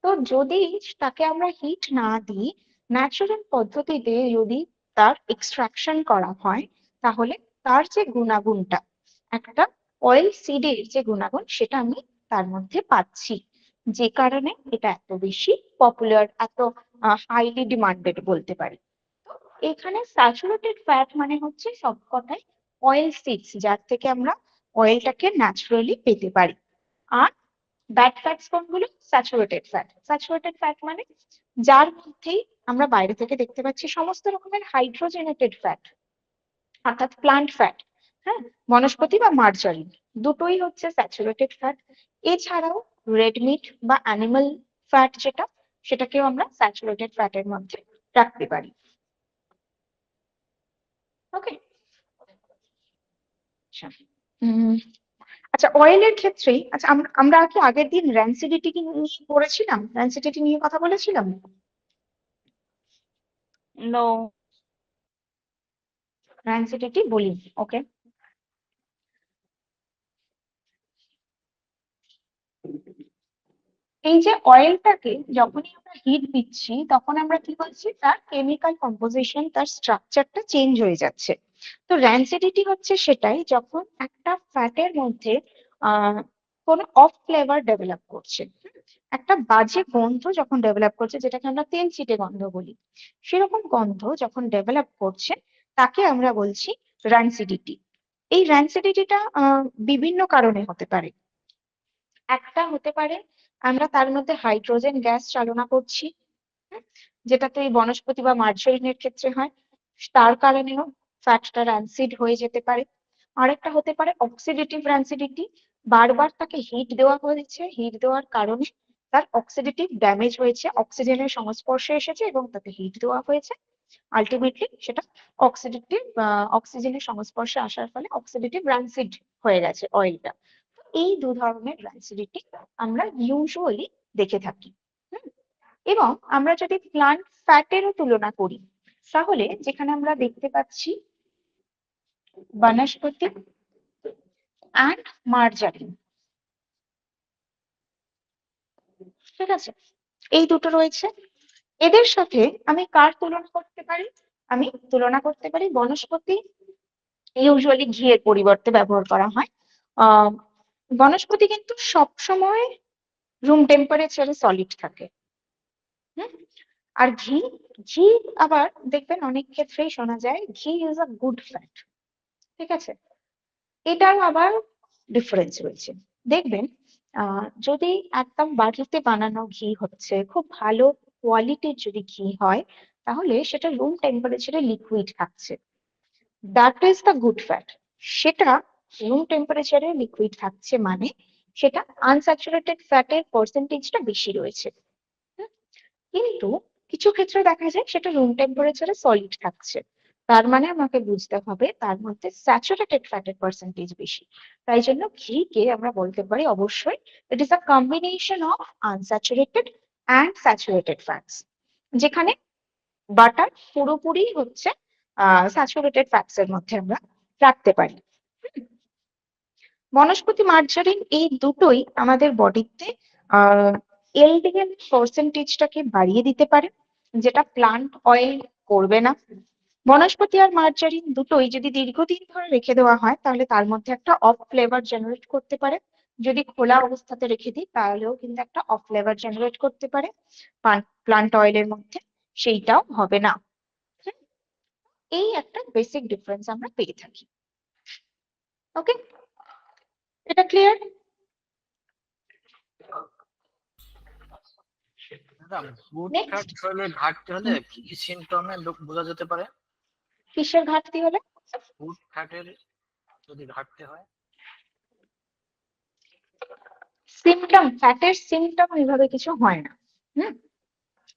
তো যদি তাকে আমরা হিট না দিই, ন্যাচারাল পদ্ধতিতে যদি তার এক্সট্রাকশন করা হয়, তাহলে তার যে গুণাগুণটা, একটা অয়েল সিডের যে গুণাগুণ, সেটা আমি তার মধ্যে পাচ্ছি, যে কারণে এটা এত বেশি পপুলার, এত হাইলি ডিমান্ডেড বলতে পারি। তো এখানে স্যাচুরেটেড ফ্যাট মানে হচ্ছে সব কথাই অয়েল সিডস, যার থেকে আমরা অয়েলটাকে ন্যাচারালি পেতে পারি। আর ব্যাড ফ্যাটস কোনগুলো? Saturated fat. স্যাচুরেটেড ফ্যাট মানে যার মধ্যেই আমরা বাইরে থেকে দেখতে পাচ্ছি সমস্ত রকমের হাইড্রোজেনেটেড ফ্যাট, অর্থাৎ প্লান্ট ফ্যাট, হ্যাঁ, বনস্পতি বা মার্জারিন, দুটোই হচ্ছে স্যাচুরেটেড ফ্যাট। এছাড়াও রেড মিট বা অ্যানিমাল ফ্যাট যেটা, সেটাকেও আমরা স্যাচুরেটেড ফ্যাটের মধ্যে রাখতে পারি। ওকে। আচ্ছা, আচ্ছা, অয়েলের ক্ষেত্রেই, আচ্ছা আমরা কি আগের দিন র্যানসিডিটি কি নিয়ে পড়েছিলাম? র্যানসিডিটি নিয়ে কথা বলেছিলাম? No. র্যানসিডিটি বলি। ওকে। এই যে অয়েলটাকে যখনই আমরা হিট দিচ্ছি, তখন আমরা কি বলছি, তার কেমিক্যাল কম্পোজিশন, তার স্ট্রাকচারটা চেঞ্জ হয়ে যাচ্ছে। তো র্যানসিডিটি হচ্ছে সেটাই, যখন একটা ফ্যাটের মধ্যে আহ কোনো অফ ফ্লেভার ডেভেলপ করছে, একটা বাজে গন্ধ যখন ডেভেলপ করছে, যেটাকে আমরা তেল চিটে গন্ধ বলি, সেরকম গন্ধ যখন ডেভেলপ করছে, তাকে আমরা বলছি র্যানসিডিটি। এই র্যানসিডিটিটা বিভিন্ন কারণে হতে পারে। একটা হতে পারে আমরা তার মধ্যে হাইড্রোজেন গ্যাস চালনা করছি, হুম, যেটা তো এই বনস্পতি বা মার্জারিনের ক্ষেত্রে হয়, তার কারণেও ফ্যাটটা র্যানসিড হয়ে যেতে পারে। আরেকটা হতে পারে অক্সিডেটিভ র্যানসিডিটি, বারবার তাকে হিট দেওয়া হয়েছে, হিট দেওয়ার কারণে তার অক্সিডেটিভ ড্যামেজ হয়েছে, অক্সিজেনের সংস্পর্শে এসেছে এবং তাকে হিট দেওয়া হয়েছে, আলটিমেটলি সেটা অক্সিডেটিভ অক্সিজেনের সংস্পর্শে আসার ফলে অক্সিডেটিভ র্যানসিড হয়ে গেছে অয়েলটা। এই দু ধরনের র্যানসিডিটি আমরা ইউজুয়ালি দেখে থাকি। হুম, এবং আমরা যদি প্লান্ট ফ্যাটেরও তুলনা করি, তাহলে যেখানে আমরা দেখতে পাচ্ছি বনস্পতি অ্যান্ড মার্জারিন, ঠিক আছে, এই দুটো রয়েছে। এদের সাথে আমি কার তুলনা করতে পারি? আমি তুলনা করতে পারি বনস্পতি, ইউজুয়ালি ঘিয়ের পরিবর্তে ব্যবহার করা হয়। আহ বনস্পতি কিন্তু সবসময় রুম টেম্পারেচারে সলিড থাকে। হুম, আর ঘি, ঘি আবার দেখবেন অনেক ক্ষেত্রেই শোনা যায় ঘি ইজ আ গুড ফ্যাট, ঠিক আছে। এটাও আবার ডিফারেন্স রয়েছে। দেখবেন যদি একদম বাড়িতে বানানো ঘি হচ্ছে, খুব ভালো কোয়ালিটির যদি ঘি হয়, তাহলে সেটা রুম টেম্পারেচারে লিকুইড থাকছে, that is the good fat. সেটা রুম টেম্পারেচারে লিকুইড থাকছে মানে সেটা আনস্যাচুরেটেড ফ্যাটের পার্সেন্টেজটা বেশি রয়েছে। হুম, কিন্তু কিছু ক্ষেত্রে দেখা যায় সেটা রুম টেম্পারেচারে সলিড থাকছে, তার মানে আমাকে বুঝতে হবে তার মধ্যে স্যাচুরেটেড ফ্যাটের পার্সেন্টেজ বেশি। তাই জন্য ঘিকে আমরা বলতে পারি অবশ্যই it is a combination of unsaturated and saturated fats, যেখানে বাটার পুরোপুরি হচ্ছে স্যাচুরেটেড ফ্যাটস এর মধ্যে আমরা রাখতে পারি। বনস্পতি, মার্জারিন এই দুটোই আমাদের বডিতে এলডিএল পার্সেন্টেজটাকে বাড়িয়ে দিতে পারে, যেটা প্লান্ট অয়েল করবে না। বনস্পতি আর মার্জারিন দুটোই যদি দীর্ঘদিন ধরে রেখে দেওয়া হয় তাহলে তার মধ্যে একটা অফ ফ্লেভার জেনারেট করতে পারে। যদি খোলা অবস্থাতে রেখে দিই তাহলেও কিন্তু একটা অফ ফ্লেভার জেনারেট করতে পারে প্লান্ট অয়েলের মধ্যে, সেইটাও হবে না। হুম, এই একটা বেসিক ডিফারেন্স আমরা পেয়ে থাকি। ওকে, এটা clear? Madam food next, fat শরীরে ঘাটতি হলে কি কি সিমটমে বোঝা যেতে পারে? কিসের ঘাটতি হলে? ফুড ফ্যাটের যদি ঘাটতি হয়। সিমটম, ফ্যাটের সিমটম এইভাবে কিছু হয় না। হুম,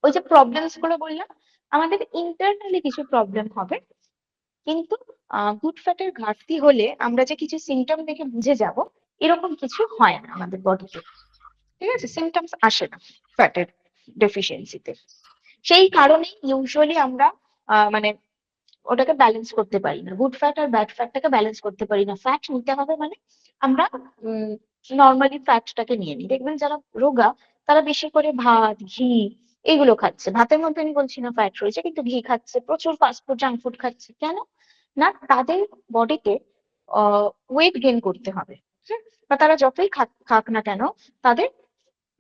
ওই যে প্রবলেমস গুলো বললাম, আমাদের ইন্টারনালি কিছু প্রবলেম হবে, কিন্তু গুড ফ্যাটের ঘাটতি হলে আমরা যে কিছু সিমটম দেখে বুঝে যাব এরকম কিছু হয় না আমাদের বডিতে। ঠিক আছে, সিমটমস আসে না ফ্যাটের ডেফিসিয়েন্সিতে। সেই কারণেই ইউজুয়ালি আমরা মানে ওটাকে ব্যালেন্স করতে পারি না, গুড ফ্যাট আর ব্যাড ফ্যাটটাকে ব্যালেন্স করতে পারি না। ফ্যাট নিতে হবে মানে আমরা নর্মালি ফ্যাটটাকে নিয়ে নিই। দেখবেন যারা রোগা তারা বেশি করে ভাত, ঘি এগুলো খাচ্ছে। ভাতের মধ্যে আমি বলছি না ফ্যাট রয়েছে, কিন্তু ঘি খাচ্ছে, প্রচুর ফাস্টফুড, জাঙ্ক ফুড খাচ্ছে। কেন না? তাদের বডিতে ওয়েট গেইন করতে হবে। হুম, বা তারা যতই খাক না কেন তাদের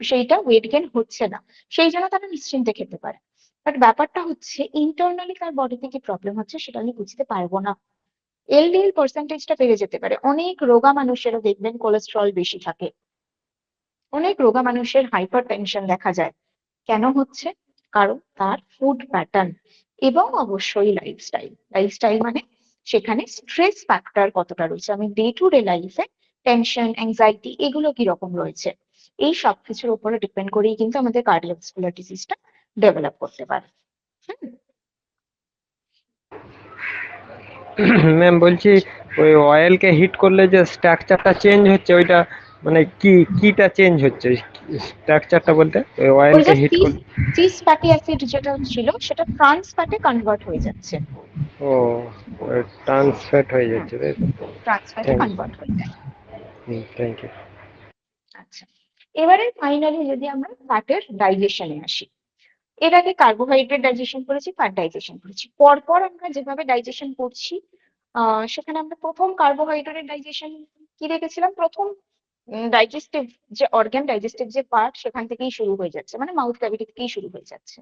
সেইটা ওয়েট গেইন হচ্ছে না, সেই জন্য তারা নিশ্চিন্তে খেতে পারে। বাট ব্যাপারটা হচ্ছে ইন্টারনালি তার বডিতে কি প্রবলেম হচ্ছে সেটা আমি বুঝতে পারবো না। এলডিএল পার্সেন্টেজটা বেড়ে যেতে পারে। অনেক রোগা মানুষেরও দেখবেন কোলেস্টেরল বেশি থাকে, অনেক রোগা মানুষের হাইপার টেনশন দেখা যায়। কেন হচ্ছে? কারণ তার ফুড প্যাটার্ন এবং অবশ্যই লাইফস্টাইল। লাইফস্টাইল মানে সেখানে স্ট্রেস ফ্যাক্টর কতটা রয়েছে, আমি ডে টু ডে লাইফে টেনশন, অ্যাংজাইটি এগুলো কিরকম রয়েছে, এই সব কিছুর উপরে ডিপেন্ড করেই কিন্তু আমাদের কার্ডিওভাস্কুলার ডিজিজটা ডেভেলপ করতে পারে। হুম, ম্যাম বলছি ওই অয়েলকে হিট করলে যে স্ট্রাকচারটা চেঞ্জ হচ্ছে ওইটা মানে কিটা চেঞ্জ হচ্ছে স্ট্রাকচারটা বলতে ওই ওই অয়েলকে যে হিট করলে? সিস ফ্যাটি অ্যাসিড যেটা ছিল সেটা ট্রান্স ফ্যাটে কনভার্ট হয়ে যাচ্ছে। ও ট্রান্স ফ্যাট হয়ে যাচ্ছে তাই তো? ট্রান্স ফ্যাটে থ্যাংক কনভার্ট হয়ে যায়। Thank you. আচ্ছা, এবারে ফাইনালি যদি আমরা ফ্যাটের ডাইজেশনে আসি, এর আগে কার্বোহাইড্রেট ডাইজেশন করেছি, ফ্যাট ডাইজেশন করেছি। পরপর আমরা যেভাবে ডাইজেশন করছি সেখানে আমরা প্রথম কার্বোহাইড্রেট ডাইজেশন কি দেখেছিলাম? প্রথম ডাইজেস্টিভ যে অর্গান, ডাইজেস্টিভ যে পার্ট সেখান থেকেই শুরু হয়ে যাচ্ছে, মানে মাউথ ক্যাভিটি থেকেই শুরু হয়ে যাচ্ছে।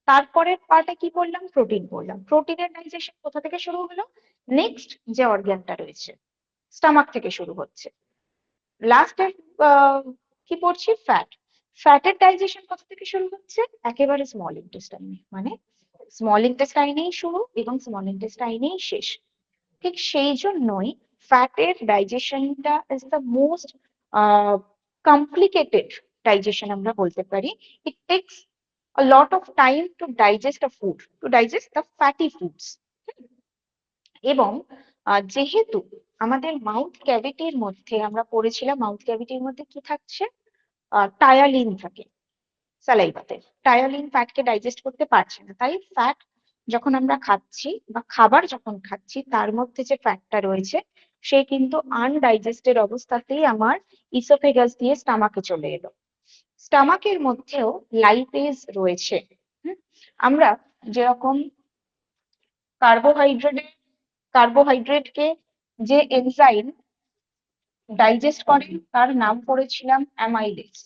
তারপরের পার্টে কি করলাম? প্রোটিন পড়লাম। প্রোটিনের ডাইজেশন কোথা থেকে শুরু হলো? নেক্সট যে অর্গানটা রয়েছে স্টামাক থেকে শুরু হচ্ছে। লাস্টে কি পড়ছি? ফ্যাট। ফ্যাটের ডাইজেশন কোথা থেকে শুরু হচ্ছে? একেবারে স্মল ইন্টেস্টাইনে, মানে স্মল ইন্টেস্টাইনেই শুরু এবং স্মল ইন্টেস্টাইনেই শেষ। ঠিক সেই জন্যই ফ্যাটের ডাইজেশনটা is the most complicated digestion আমরা বলতে পারি। It takes a lot of time to digest a food, to digest the fatty foods. এবং যেহেতু আমাদের মাউথ ক্যাভিটির মধ্যে আমরা পড়েছিলাম, মাউথ ক্যাভিটির মধ্যে কি থাকছে? টায়ালিন থাকে স্যালাইভাতে। টায়ালিন ফ্যাটকে ডাইজেস্ট করতে পারছে না, তাই ফ্যাট যখন আমরা খাচ্ছি বা খাবার যখন খাচ্ছি তার মধ্যে যে ফ্যাটটা রয়েছে সে কিন্তু আনডাইজেস্টেড অবস্থাতেই আমার ইসোফেগাস দিয়ে স্টামাকে চলে এলো। স্টামাকের মধ্যেও লাইপেজ রয়েছে। আমরা যেরকম কার্বোহাইড্রেটকে যে এনজাইম ডাইজেস্ট করে তার নাম পড়েছিলাম অ্যামাইলেজ।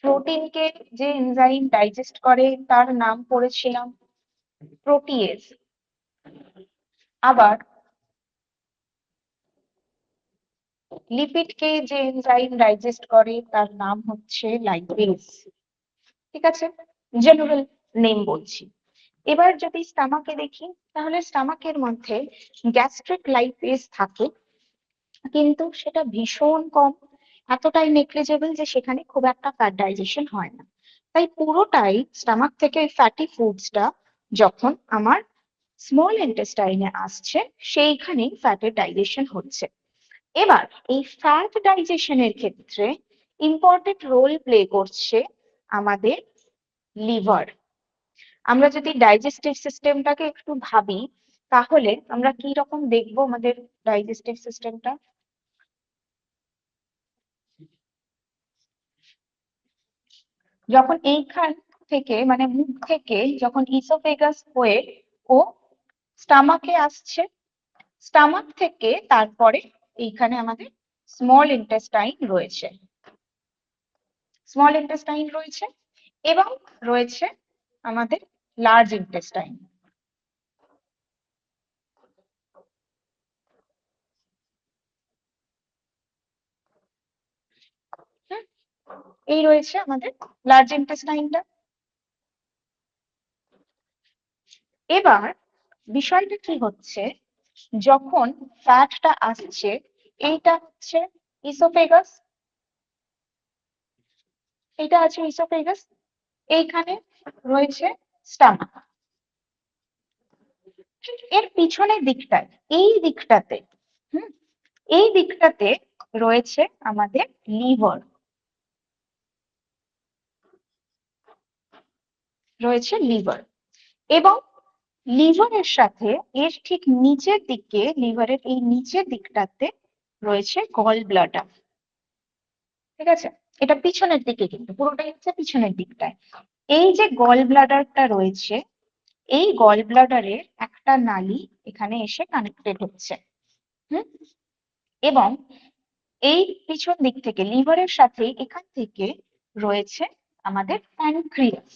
প্রোটিনকে যে এনজাইম ডাইজেস্ট করে তার নাম পড়েছিলাম প্রোটিয়েজ। আবার লিপিডকে যে এনজাইম ডাইজেস্ট করে তার নাম হচ্ছে লাইপেজ। ঠিক আছে, জেনারেল নেম বলছি। এবার যদি স্টামাকে দেখি তাহলে স্টামাকের মধ্যে গ্যাস্ট্রিক লাইপেজ থাকে, কিন্তু সেটা ভীষণ কম, এতটাই নেগলিজেবল যে সেখানে খুব একটা ফ্যাট ডাইজেশন হয় না। তাই পুরোটাই স্টামাক থেকে ফ্যাটি ফুডসটা যখন আমার স্মল ইন্টেস্টাইনে আসছে সেইখানেই ফ্যাটের ডাইজেশন হচ্ছে। এবার এই ফ্যাট ডাইজেশনের ক্ষেত্রে ইম্পর্টেন্ট রোল প্লে করছে আমাদের লিভার। আমরা যদি ডাইজেস্টিভ সিস্টেমটাকে একটু ভাবি তাহলে আমরা কি রকম দেখবো আমাদের ডাইজেস্টিভ সিস্টেমটা? যখন এইখান থেকে মানে মুখ থেকে যখন ইসোফেগাস হয়ে ও স্টামাকে আসছে, স্টামাক থেকে তারপরে এইখানে আমাদের স্মল ইন্টেস্টাইন রয়েছে, স্মল ইন্টেস্টাইন রয়েছে এবং রয়েছে আমাদের লার্জ ইন্টেস্টাইন। এই রয়েছে আমাদের লার্জ ইন্টেস্টাইনটা। এবার বিষয়টা কি হচ্ছে, যখন ফ্যাটটা আসছে, এইটা হচ্ছে ইসোফেগাস, এইটা আছে ইসোফেগাস, এইখানে রয়েছে স্টামাক। এর পিছনের দিকটায় এই দিকটাতে এই দিকটাতে রয়েছে আমাদের লিভার, রয়েছে লিভার এবং লিভারের সাথে এর ঠিক নিচের দিকে, লিভারের এই নিচের দিকটাতে রয়েছে গল ব্লাডার। ঠিক আছে, এটা পিছনের দিকে, কিন্তু পুরোটাই হচ্ছে পিছনের দিকটায়। এই যে গল ব্লাডারটা রয়েছে, এই গল ব্লাডারের একটা নালী এখানে এসে কানেক্টেড হচ্ছে এবং এই পিছন দিক থেকে লিভারের সাথে এখান থেকে রয়েছে আমাদের প্যানক্রিয়াস।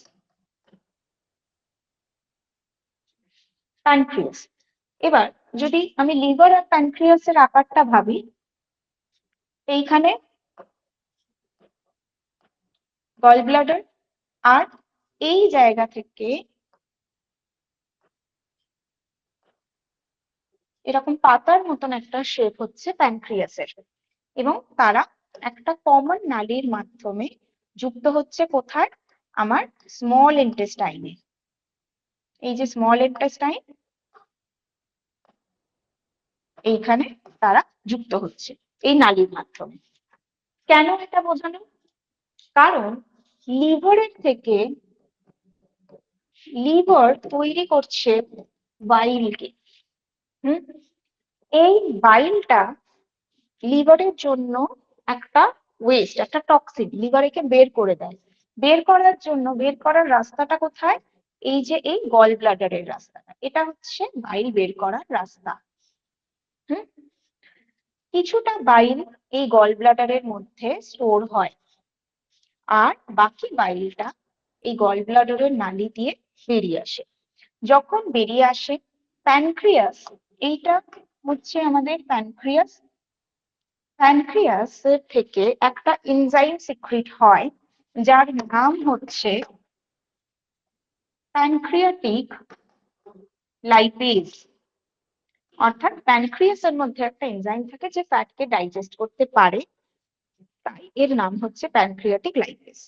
প্যানক্রিয়াস, এবার যদি আমি লিভার আর প্যানক্রিয়াসের আকারটা ভাবি, এইখানে গল ব্লাডার আর এই জায়গা থেকে এরকম পাতার মতন একটা শেপ হচ্ছে প্যানক্রিয়াসের, এবং তারা একটা কমন নালীর মাধ্যমে যুক্ত হচ্ছে কোথায়, আমার স্মল ইন্টেস্টাইনে। এই যে স্মল ইন্টেস্টাইন, এইখানে তারা যুক্ত হচ্ছে এই নালীর মাধ্যমে। কেন এটা বোঝানো? কারণ লিভারের থেকে লিভার তৈরি করছে বাইলকে। এই বাইলটা লিভারের জন্য একটা ওয়েস্ট, একটা টক্সিন, লিভারকে বের করে দেয়। বের করার জন্য বের করার রাস্তাটা কোথায়? এই যে এই গল ব্লাডারের রাস্তাটা, এটা হচ্ছে বাইল বের করার রাস্তা। কিছুটা বাইল এই গল ব্লাডারের মধ্যে স্টোর হয় আর বাকি বাইলটা এই গল ব্লাডারের নালী দিয়ে বেরিয়ে আসে। যখন বেরিয়ে আসে প্যানক্রিয়াস, এইটা হচ্ছে আমাদের প্যানক্রিয়াস, প্যানক্রিয়াস থেকে একটা এনজাইম সিক্রিট হয় যার নাম হচ্ছে প্যানক্রিয়াটিক লাইপেজ। অর্থাৎ প্যানক্রিয়াসের মধ্যে একটা এনজাইম থাকে যে ফ্যাটকে ডাইজেস্ট করতে পারে, তাই এর নাম হচ্ছে প্যানক্রিয়াটিক লাইপেজ।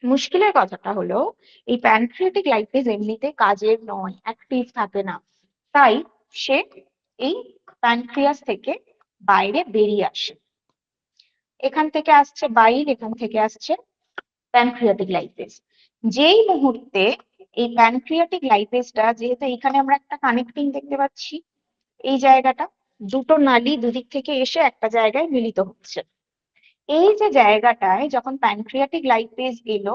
মুশকিলের কথাটা হলো এই প্যানক্রিয়াটিক লাইপেজ এমনিতে কাজের নয়, অ্যাক্টিভ থাকে না, তাই সে এই প্যানক্রিয়াস থেকে বাইরে বেরিয়ে আসে। এখান থেকে আসছে বাইল, এখান থেকে আসছে প্যানক্রিয়াটিক লাইপেজ। যেই মুহূর্তে এই প্যানক্রিয়াটিক লাইপেজটা, যেহেতু এখানে আমরা একটা কানেক্টিং দেখতে পাচ্ছি, এই জায়গাটা দুটো নালী দুদিক থেকে এসে একটা জায়গায় মিলিত হচ্ছে, এই যে জায়গাটায় যখন প্যানক্রিয়াটিক লাইপেজ এলো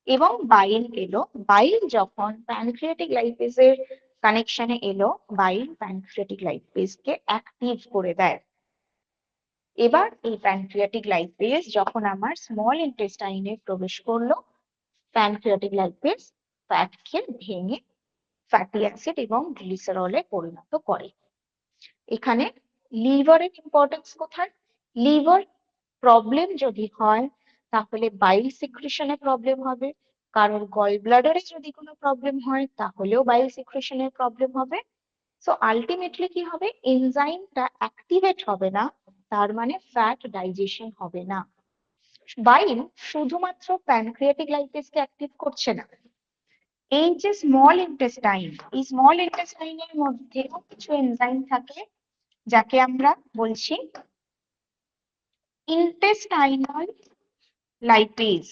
এবং বাইল এলো, বাইল যখন প্যানক্রিয়াটিক লাইপেজের কানেকশনে এলো, বাইল প্যানক্রিয়াটিক লাইপেজকে অ্যাক্টিভ করে দেয়। এবার এই প্যানক্রিয়াটিক লাইপেজ যখন আমার স্মল ইন্টেস্টাইনে প্রবেশ করলো, প্যানক্রিয়াটিক লাইপেজ ফ্যাটকে ভেঙে ফ্যাটি অ্যাসিড এবং গ্লিসারলে পরিণত করে। এখানে লিভারের ইম্পর্টেন্স কোথায়? লিভার প্রবলেম যদি হয় তাহলে বাইল সিক্রেশনে প্রবলেম হবে, কারণ গল ব্লাডারে যদি কোনো প্রবলেম হয় তাহলেও বাইল সিক্রেশনের প্রবলেম হবে। সো আলটিমেটলি কি হবে, এনজাইমটা অ্যাক্টিভেট হবে না, তার মানে ফ্যাট ডাইজেশন হবে না। বাইল শুধুমাত্র প্যানক্রিয়াটিক লাইপেজকে অ্যাক্টিভ করছে না, এই যে স্মল ইন্টেস্টাইন, এই স্মল ইন্টেস্টাইনের মধ্যেও কিছু এনজাইম থাকে যাকে আমরা বলছি ইন্টেস্টাইনাল লাইপেজ।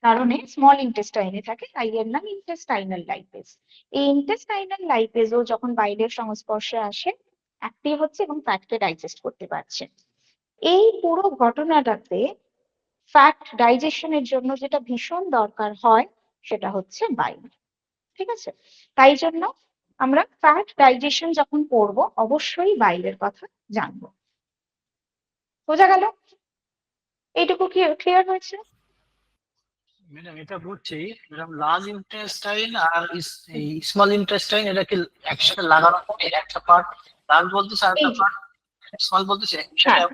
কারণে স্মল ইন্টেস্টাইনে থাকে, তাই এর নাম ইন্টেস্টাইনাল লাইপেজ। এই ইন্টেস্টাইনাল লাইপেজও যখন বাইলের সংস্পর্শে আসে অ্যাক্টিভ হচ্ছে এবং ফ্যাটকে ডাইজেস্ট করতে পারছে। এই পুরো ঘটনাটাতে ফ্যাট ডাইজেশনের জন্য যেটা ভীষণ দরকার হয় সেটা হচ্ছে বাইল। ঠিক আছে, তাই জন্য আমরা ফ্যাট ডাইজেশন যখন পড়ব অবশ্যই বাইলের কথা জানবো। বোঝা গেল? এইটুকু কি ক্লিয়ার হয়েছে? ম্যাডাম এটা বুঝছি ম্যাডাম, লার্জ ইন্টেস্টাইন আর স্মল ইন্টেস্টাইন এটা কি একসাথে লাগানো থাকে? একটা পার্ট লার্জ বলতেছে আর এই একটা যে, পার্ট স্মল বলতেছে, হ্যাঁ, সেটা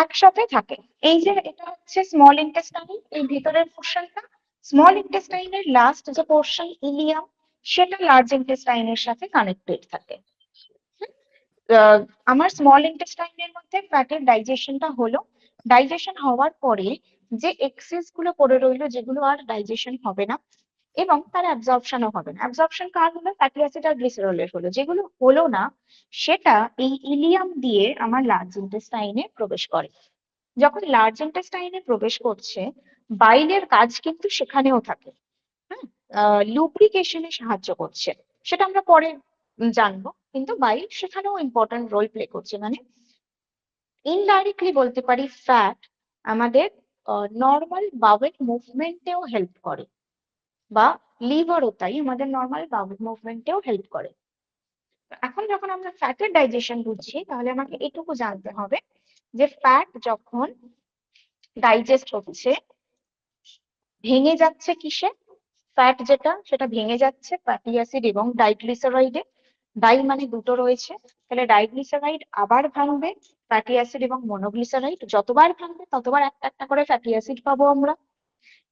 একসাথে থাকে। এই যে এটা হচ্ছে স্মল ইন্টেস্টাইন, এই ভিতরের পোর্শনটা স্মল ইন্টেস্টাইনের লাস্ট যে পোর্শন ইলিয়াম, সেটা লার্জ ইন্টেস্টাইনের সাথে কানেক্টেড থাকে। আহ, আমার স্মল ইন্টেস্টাইনের মধ্যে ফ্যাটের ডাইজেশনটা হলো, ডাইজেশন হওয়ার পরে যে এক্সেস গুলো পড়ে রইলো যেগুলো আর ডাইজেশন হবে না এবং তার অ্যাবজর্পশনও হবে না। অ্যাবজর্পশন কার হলো? ফ্যাটি অ্যাসিড আর গ্লিসারলের হলো। যেগুলো হলো না সেটা এই ইলিয়াম দিয়ে আমার লার্জ ইন্টেস্টাইনে প্রবেশ করে। যখন লার্জ ইন্টেস্টাইনে প্রবেশ করছে, বাইলের কাজ কিন্তু সেখানেও থাকে। হ্যাঁ, লুব্রিকেশনে সাহায্য করছে, সেটা আমরা পরে জানবো। কিন্তু বাইল সেখানেও ইম্পর্টেন্ট রোল প্লে করছে। মানে ইনডাইরেক্টলি বলতে পারি ফ্যাট আমাদের নর্মাল বাউল মুভমেন্টেও হেল্প করে, বা লিভারও তাই আমাদের নর্মাল বাউল মুভমেন্টেও হেল্প করে। এখন যখন আমরা ফ্যাটের ডাইজেশন বুঝছি, তাহলে আমাকে এটুকু জানতে হবে যে ফ্যাট যখন ডাইজেস্ট হচ্ছে ভেঙে যাচ্ছে কিসে? ফ্যাট যেটা সেটা ভেঙে যাচ্ছে ফ্যাটি অ্যাসিড এবং ডাইগ্লিসারাইডে। ডাই মানে দুটো রয়েছে, তাহলে ডাইগ্লিসারাইড আবার ভাঙবে ফ্যাটি অ্যাসিড এবং মনোগ্লিসারাইড। যতবার ভাঙবে ততবার একটা একটা করে ফ্যাটি অ্যাসিড পাবো আমরা,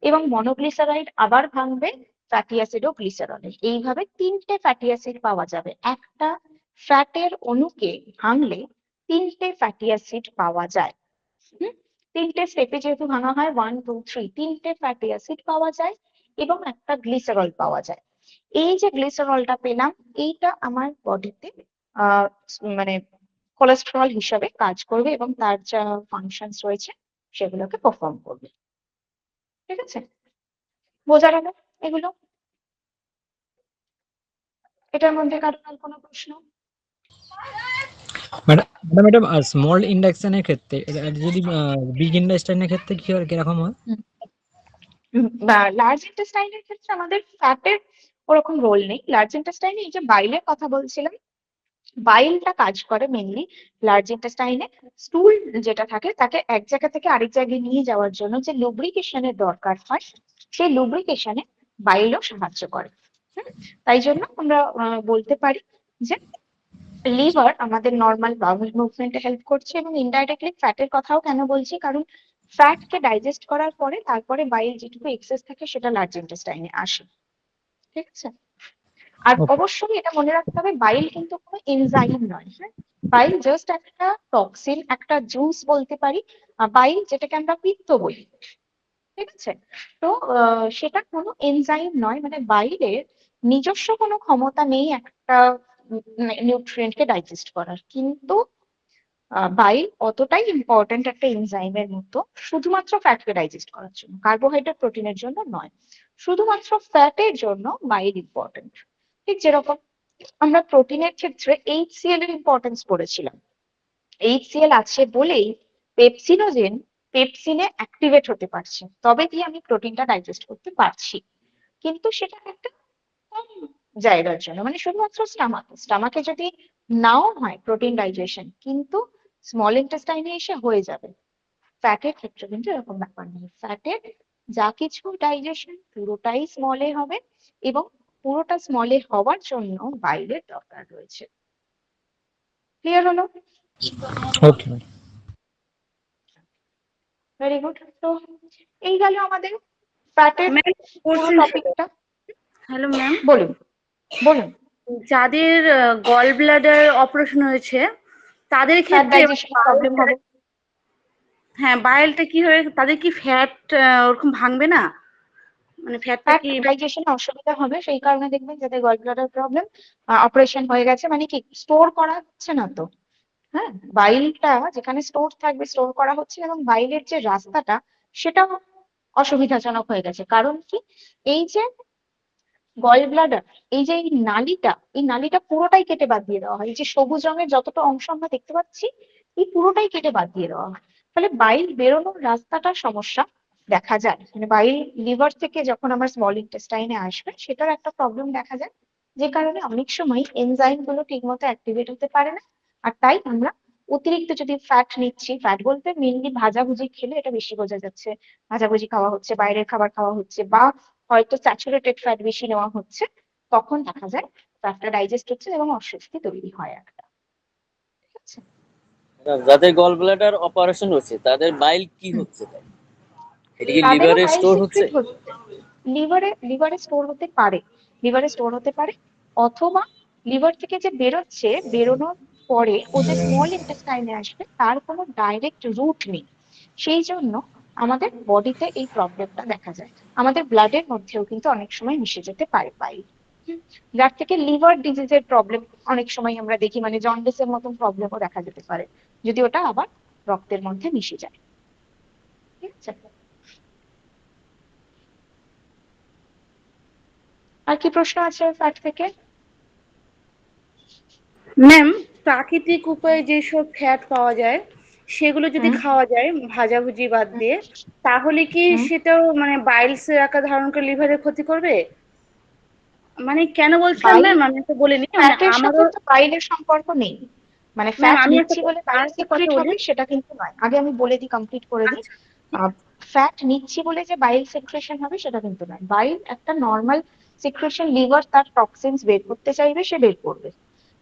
এবং মনোগ্লিসারাইড আবার ভাঙবে ফ্যাটি অ্যাসিড ও গ্লিসারলে। এইভাবে তিনটে ফ্যাটি অ্যাসিড পাওয়া যাবে। একটা ফ্যাটের অণুকে ভাঙলে তিনটে ফ্যাটি অ্যাসিড পাওয়া যায়। হুম, তিনটে স্টেপে যেহেতু ভাঙা হয়, 1 2 3, তিনটে ফ্যাটি অ্যাসিড পাওয়া যায় এবং একটা গ্লিসারল পাওয়া যায়। এই যে গ্লিসারলটা পেলাম, এইটা আমার বডিতে আহ মানে কোলেস্টেরল হিসাবে কাজ করবে এবং তার যা ফাংশনস রয়েছে সেগুলোকে পারফর্ম করবে। ঠিক আছে, বোঝা গেল এগুলো? এটার মধ্যে কারোর আর কোনো প্রশ্ন? ম্যাডাম ম্যাডাম স্মল ইন্ডাকশনের ক্ষেত্রে আর যদি বিগ ইন্ডাস্ট্রিনের ক্ষেত্রে কি কিরকম হয়? লার্জ ইন্টেস্টাইনের ক্ষেত্রে আমাদের ফ্যাটের ওরকম রোল নেই। লার্জ ইন্টেস্টাইনে এই যে বাইলের কথা বলছিলাম, বাইলটা কাজ করে মেনলি লার্জ ইন্টেস্টাইনে। স্টুল যেটা থাকে তাকে এক জায়গা থেকে আরেক জায়গায় নিয়ে যাওয়ার জন্য যে লুব্রিকেশনের দরকার হয়, সেই লুব্রিকেশনে বাইলও সাহায্য করে। তাই জন্য আমরা বলতে পারি যে লিভার আমাদের নর্মাল বাউল মুভমেন্টে হেল্প করছে। এবং ইনডাইরেক্টলি ফ্যাটের কথাও কেন বলছি, কারণ ফ্যাটকে ডাইজেস্ট করার পরে তারপরে বাইল যেটুকু এক্সেস থাকে সেটা লার্জ ইন্টেস্টাইনে আসে। ঠিক আছে, আর Okay. অবশ্যই এটা মনে রাখতে হবে বাইল কিন্তু কোনো এনজাইম নয়। হ্যাঁ, বাইল জাস্ট একটা টক্সিন, একটা জুস বলতে পারি। বাইল যেটাকে আমরা পিত্ত বলি। ঠিক আছে, তো সেটা কোনো এনজাইম নয়। মানে বাইলের নিজস্ব কোনো ক্ষমতা নেই একটা নিউট্রিয়েন্টকে ডাইজেস্ট করার, কিন্তু বাইল অতটাই ইম্পর্ট্যান্ট একটা এনজাইমের মতো, শুধুমাত্র ফ্যাটকে ডাইজেস্ট করার জন্য, কার্বোহাইড্রেট প্রোটিনের জন্য নয়। শুধুমাত্র ফ্যাটের জন্য বাইল ইম্পর্ট্যান্ট। ঠিক যেরকম আমরা প্রোটিনের ক্ষেত্রে HCl এর ইম্পর্টেন্স পড়েছিলাম। HCl আছে বলেই পেপসিনোজেন পেপসিনে অ্যাক্টিভেট হতে পারছে, তবে কি আমি প্রোটিনটা ডাইজেস্ট করতে পারছি। কিন্তু সেটা একটা কম জায়গার জন্য, মানে শুধুমাত্র স্টামাকে যদি নাও হয় প্রোটিন ডাইজেশন, কিন্তু স্মল ইন্টেস্টাইনে এসে হয়ে যাবে। ফ্যাটের ক্ষেত্রে কিন্তু এরকম ব্যাপার নেই। ফ্যাটের যা কিছু ডাইজেশন পুরোটাই স্মলে হবে, এবং পুরোটা স্মলে হওয়ার জন্য বাইলের দরকার রয়েছে। ক্লিয়ার হলো? ওকে। Very good. তো এই গেল আমাদের ফ্যাটের ম্যাম, পুরো টপিকটা। হ্যালো ম্যাম, বলুন বলুন। যাদের গল ব্লাডার অপারেশন হয়েছে তাদের ফ্যাট ক্ষেত্রে ডাইজেশন প্রবলেম হবে। হ্যাঁ, বায়েলটা কি হয়ে তাদের কি ফ্যাট ওরকম ভাঙবে না? মানে ফ্যাটটা ফ্যাট কি? ডাইজেশনে অসুবিধা হবে, সেই কারণে দেখবেন যাদের গল ব্লাডার প্রবলেম, অপারেশন হয়ে গেছে, মানে কি স্টোর করা হচ্ছে না তো। হ্যাঁ, বাইলটা যেখানে স্টোর থাকবে স্টোর করা হচ্ছে, এবং বাইলের যে রাস্তাটা সেটাও অসুবিধাজনক হয়ে গেছে। কারণ কি, এই যে গল ব্লাডার, এই যে এই নালীটা পুরোটাই কেটে বাদ দিয়ে দেওয়া হয়। এই যে সবুজ রঙের যতটা অংশ আমরা দেখতে পাচ্ছি, এই পুরোটাই কেটে বাদ দিয়ে দেওয়া হয়। ফলে বাইল বেরোনোর রাস্তাটা সমস্যা দেখা যায়, মানে বাইল লিভার থেকে যখন আমার স্মল ইন্টেস্টাইনে আসবে সেটার একটা প্রবলেম দেখা যায়, যে কারণে অনেক সময় এনজাইম গুলো ঠিকমতো অ্যাক্টিভেট হতে পারে না। আর তাই আমরা অতিরিক্ত যদি ফ্যাট নিচ্ছি, ফ্যাট বলতে মেনলি ভাজাভুজি খেলে এটা বেশি বোঝা যাচ্ছে, ভাজাভুজি খাওয়া হচ্ছে, বাইরের খাবার খাওয়া হচ্ছে, বা হয়তো স্যাচুরেটেড ফ্যাট বেশি নেওয়া হচ্ছে, তখন দেখা যায় ফ্যাটটা ডাইজেস্ট হচ্ছে এবং অস্বস্তি তৈরি হয় একটা। ঠিক আছে, যাদের গল ব্লাডার অপারেশন হচ্ছে তাদের বাইল কি হচ্ছে তাই? এটা কি তাদেরও লিভারে বাইল স্টোর হচ্ছে? সিক্রেট হচ্ছে, লিভারে স্টোর হতে পারে, লিভারে স্টোর হতে পারে, অথবা লিভার থেকে যে বেরোচ্ছে, বেরোনোর পরে ও যে স্মল ইন্টেস্টাইনে আসবে তার কোনো ডাইরেক্ট রুট নেই, সেই জন্য আমাদের বডিতে এই প্রবলেমটা দেখা যায়। আমাদের ব্লাডের মধ্যেও কিন্তু অনেক সময় মিশে যেতে পারে বাইল, যার থেকে লিভার ডিজিজের প্রবলেম অনেক সময় আমরা দেখি, মানে জন্ডিসের মতন প্রবলেমও দেখা যেতে পারে যদি ওটা আবার রক্তের মধ্যে মিশে যায়। ঠিক আছে, আর কি প্রশ্ন আছে ফ্যাট থেকে? ম্যাম, প্রাকৃতিক উপায়ে যেসব ফ্যাট পাওয়া যায় সেগুলো যদি হুম খাওয়া যায় ভাজাভুজি বাদ দিয়ে, তাহলে কি হুম সেটাও মানে বাইলসের আকার ধারণ করে লিভারের ক্ষতি করবে? মানে কেন বলছিলাম বাইল, ম্যাম, আমি তো বলিনি, মানে ফ্যাটের সাথে আমারও। তো বাইলের সম্পর্ক নেই, মানে ম্যাম ফ্যাট আমি একটা নিচ্ছি বলে বাইল আরেকটা কথা সিক্রেট বলি। হবে সেটা কিন্তু নয়। আগে আমি বলে দিই, কমপ্লিট করে দিই। আচ্ছা। ফ্যাট নিচ্ছি বলে যে বাইল সিক্রেশন হবে সেটা কিন্তু নয়। বাইল একটা নর্মাল সিক্রেশন, লিভার তার টক্সিনস বের করতে চাইবে, সে বের করবে।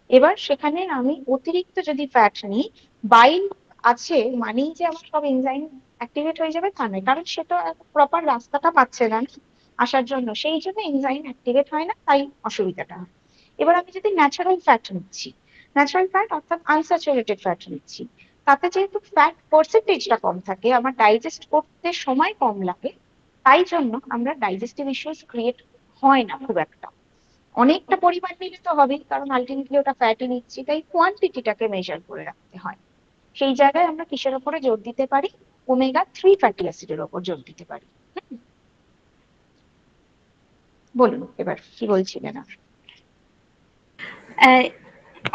এবার সেখানে আমি অতিরিক্ত যদি ফ্যাট নিই, বাইল আছে মানেই যে আমার সব এনজাইম অ্যাক্টিভেট হয়ে যাবে তা নয়, কারণ সেটা প্রপার রাস্তাটা পাচ্ছে না আসার জন্য, সেই জন্য এনজাইম অ্যাক্টিভেট হয় না, তাই অসুবিধাটা হয়। এবার আমি যদি ন্যাচারাল ফ্যাট নিচ্ছি, ন্যাচারাল ফ্যাট অর্থাৎ আনস্যাচুরেটেড ফ্যাট নিচ্ছি, তাতে যেহেতু ফ্যাট পার্সেন্টেজটা কম থাকে, আমার ডাইজেস্ট করতে সময় কম লাগে, তাই জন্য আমরা ডাইজেস্টিভ ইস্যুস ক্রিয়েট হয় না খুব একটা। অনেকটা পরিমাণ নিলে তো হবেই, কারণ আলটিমেটলি ওটা ফ্যাটই নিচ্ছি, তাই কোয়ান্টিটিটাকে মেজার করে রাখতে হয়। সেই জায়গায় আমরা কিসের উপরে জোর দিতে পারি? ওমেগা 3 ফ্যাটি অ্যাসিডের উপর জোর দিতে পারি। বলুন এবার কি বলছিলেন আর? আহ,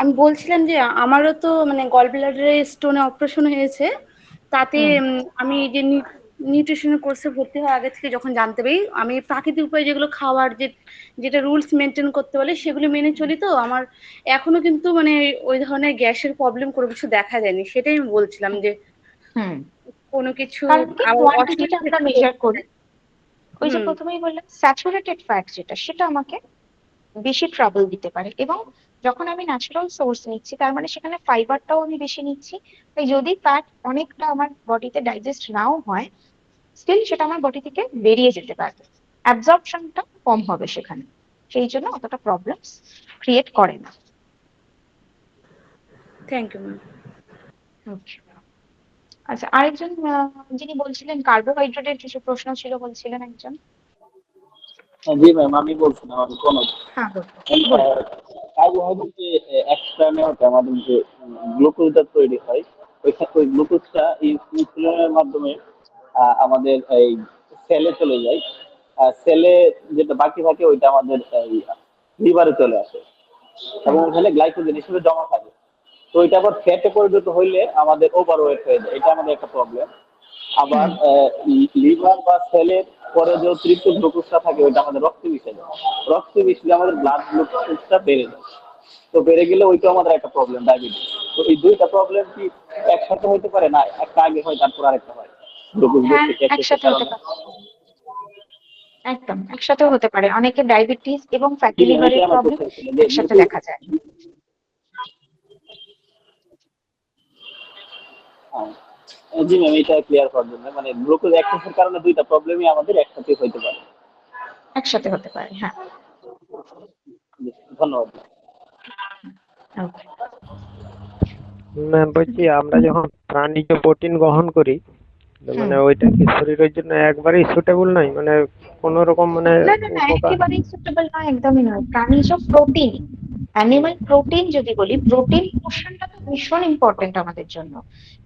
আমি বলছিলাম যে আমারও তো মানে গল ব্লাডারে স্টোনে অপারেশন হয়েছে, তাতে হুম আমি যে নিউট্রিশনের কোর্সে ভর্তি হওয়ার আগে থেকে যখন জানতে পারি, আমি প্রাকৃতিক উপায়ে যেগুলো খাওয়ার যেটা রুলস মেনটেন করতে বলে সেগুলো মেনে চলি, তো আমার এখনো কিন্তু মানে ওই ধরনের গ্যাসের প্রবলেম কোনো কিছু দেখা যায়নি। সেটাই আমি বলছিলাম যে হুম কোনো কিছু কারণ কি আবার কোয়ান্টিটিটা অসুবিধা আমরা মেজার করি। হচ্ছে। ওই যে হুম। প্রথমেই বললাম স্যাচুরেটেড ফ্যাট যেটা, সেটা আমাকে বেশি ট্রাবল দিতে পারে, এবং যখন আমি ন্যাচারাল সোর্স নিচ্ছি তার মানে সেখানে ফাইবারটাও আমি বেশি নিচ্ছি, তাই যদি ফ্যাট অনেকটা আমার বডিতে ডাইজেস্ট নাও হয়, স্টিল সেটা আমার বডি থেকে বেরিয়ে যেতে পারবে, অ্যাবজর্পশনটা কম হবে সেখানে, সেই জন্য অতটা প্রবলেম ক্রিয়েট করে না। Thank you ma'am. Okay. আচ্ছা, আরেকজন যিনি বলছিলেন কার্বোহাইড্রেটের কিছু প্রশ্ন ছিল বলছিলেন একজন। জি ম্যাম, আমি বলছিলাম আমি কোন হ্যাঁ বলুন। কার্বোহাইড্রেট যে এক্সট্রা নেওয়াতে আমাদের যে গ্লুকোজটা তৈরি হয়, ওই গ্লুকোজটা ইনসুলিনের মাধ্যমে আমাদের এই সেলে চলে যায়, সেলে যেটা বাকি থাকে ওইটা আমাদের লিভারে চলে আসে এবং হুম ওখানে গ্লাইকোজেন হিসেবে জমা থাকে। তো ওইটা আবার ফ্যাটে পরিণত হইলে আমাদের ওভারওয়েট হয়ে যায়, এটা আমাদের একটা প্রবলেম। আবার হুম লিভার বা সেলের পরে যে অতিরিক্ত গ্লুকোজটা থাকে ওইটা আমাদের রক্তে মিশে যায়, রক্তে মিশলে আমাদের ব্লাড গ্লুকোজটা বেড়ে যায়। তো বেড়ে গেলে ওইটা আমাদের একটা প্রবলেম, ডায়াবেটিস। তো এই দুইটা প্রবলেম কি একসাথে হতে পারে? না, একটা আগে হয় তারপর আরেকটা হয় গ্লুকোজ হ্যাঁ, বেশি এক্সেসের একসাথে হতে কারণে। পারে, একদম একসাথেও হতে পারে। অনেকে ডায়াবেটিস এবং ফ্যাটি জি ম্যাম, লিভারের এটাই আমার প্রবলেম কোশ্চেন ছিল যে একসাথে দেখা যায়। জি ম্যাম, এটা ক্লিয়ার করার জন্য, মানে গ্লুকোজ এক্সেসের কারণে দুইটা প্রবলেমই আমাদের একসাথে হতে পারে। একসাথে হতে পারে, হ্যাঁ। জি, ধন্যবাদ। ওকে। ম্যাম বলছি আমরা যখন প্রাণীজ প্রোটিন গ্রহণ করি, হুম মানে ওইটা কি শরীরের জন্য একবারেই সুটেবল নয়, মানে কোন রকম মানে না না না, উপকার? একেবারেই সুটেবল নয়, একদমই নয়। প্রাণীজ প্রোটিন, অ্যানিমাল প্রোটিন যদি বলি, প্রোটিন পোর্শনটা তো ভীষণ ইম্পর্টেন্ট আমাদের জন্য,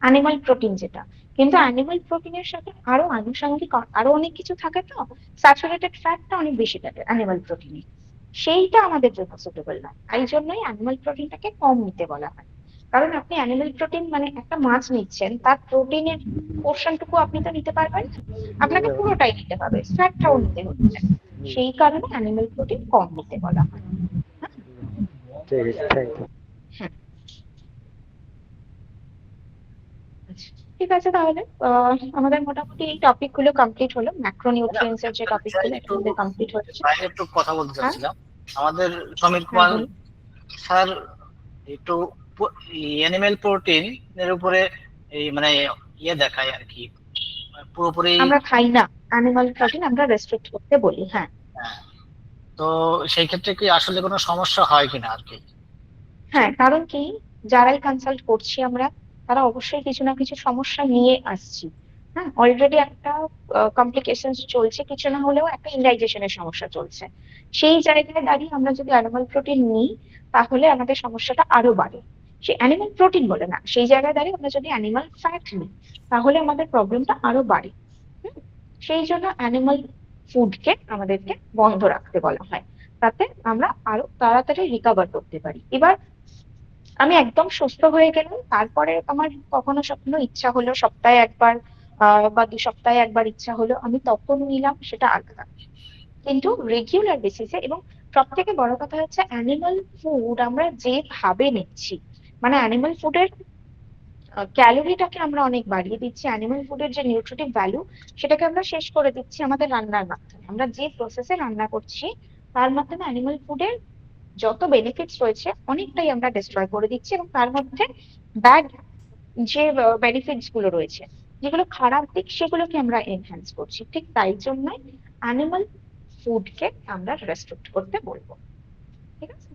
অ্যানিমাল প্রোটিন যেটা। কিন্তু অ্যানিমাল প্রোটিনের সাথে আরো আনুষঙ্গিক আরো অনেক কিছু থাকে, তো স্যাচুরেটেড ফ্যাটটা অনেক বেশি থাকে অ্যানিমাল প্রোটিনে, সেইটা আমাদের জন্য সুটেবল নয়, তাই জন্যই অ্যানিমাল প্রোটিনটাকে কম নিতে বলা হয়। কারণ আপনি অ্যানিমেল প্রোটিন মানে একটা মাছ নিচ্ছেন, তার প্রোটিনের পোর্শনটুকু আপনি তো নিতে পারবেন না, আপনাকে পুরোটাই নিতে হবে, ফ্যাটটাও নিতে হচ্ছে। সেই কারণে অ্যানিমেল প্রোটিন কম নিতে বলা হয়। ঠিক আছে, থ্যাংক ইউ। হ্যাঁ, আচ্ছা, ঠিক আছে তাহলে আমাদের মোটামুটি এই টপিক গুলো কমপ্লিট হলো, ম্যাক্রোনিউট্রিয়েন্টস এর যে একটা টপিক বিষয় গুলো এটা একটু আমাদের কমপ্লিট হচ্ছে। বাইরে একটু কথা বলতে হ্যাঁ চাচ্ছিলাম। আমাদের সমীর হ্যাঁ কুমার বলুন। স্যার একটু অ্যানিমেল প্রোটিন এর উপরে এই মানে ইয়ে দেখায় আর কি, পুরোপুরি। আমরা খাই না অ্যানিমাল প্রোটিন, আমরা রেস্ট্রিক্ট করতে বলি। হ্যাঁ হ্যাঁ, তো সেই ক্ষেত্রে কি আসলে কোনো সমস্যা হয় কিনা আর কি? হ্যাঁ, কারণ কি, যারাই কনসাল্ট করছি আমরা, তারা অবশ্যই কিছু না কিছু সমস্যা নিয়ে আসছি। হ্যাঁ, অলরেডি একটা কমপ্লিকেশন চলছে, কিছু না হলেও একটা ইনডাইজেশনের সমস্যা চলছে। সেই জায়গায় দাঁড়িয়ে আমরা যদি অ্যানিমাল প্রোটিন নিই, তাহলে আমাদের সমস্যাটা আরো বাড়ে। সে অ্যানিমাল প্রোটিন বলে না, সেই জায়গায় দাঁড়িয়ে আমরা যদি অ্যানিমাল ফ্যাট নিই, তাহলে আমাদের প্রবলেমটা আরো বাড়ে। হুম, সেই জন্য অ্যানিমাল ফুডকে আমাদেরকে বন্ধ রাখতে বলা হয়, তাতে আমরা আরো তাড়াতাড়ি রিকভার করতে পারি। এবার আমি একদম সুস্থ হয়ে গেলাম, তারপরে আমার কখনো কখনো ইচ্ছা হলো সপ্তাহে একবার বা 2 সপ্তাহে একবার ইচ্ছা হলো, আমি তখন নিলাম, সেটা আলাদা। কিন্তু রেগুলার বেসিসে, এবং সব থেকে বড় কথা হচ্ছে অ্যানিমাল ফুড আমরা যেভাবে নিচ্ছি, মানে অ্যানিমাল ফুডের ক্যালোরিটাকে আমরা অনেক বাড়িয়ে দিচ্ছি, অ্যানিমাল ফুডের যে নিউট্রিটিভ ভ্যালু সেটাকে আমরা শেষ করে দিচ্ছি আমাদের রান্নার মাধ্যমে। আমরা যে প্রসেসে রান্না করছি তার মাধ্যমে অ্যানিমাল ফুডের যত বেনিফিটস রয়েছে অনেকটাই আমরা ডিস্ট্রয় করে দিচ্ছি, এবং তার মধ্যে ব্যাড যে বেনিফিটস গুলো রয়েছে, যেগুলো খারাপ দিক, সেগুলোকে আমরা এনহ্যান্স করছি। ঠিক তাই জন্যই অ্যানিমাল ফুডকে আমরা রেস্ট্রিক্ট করতে বলবো। ঠিক আছে।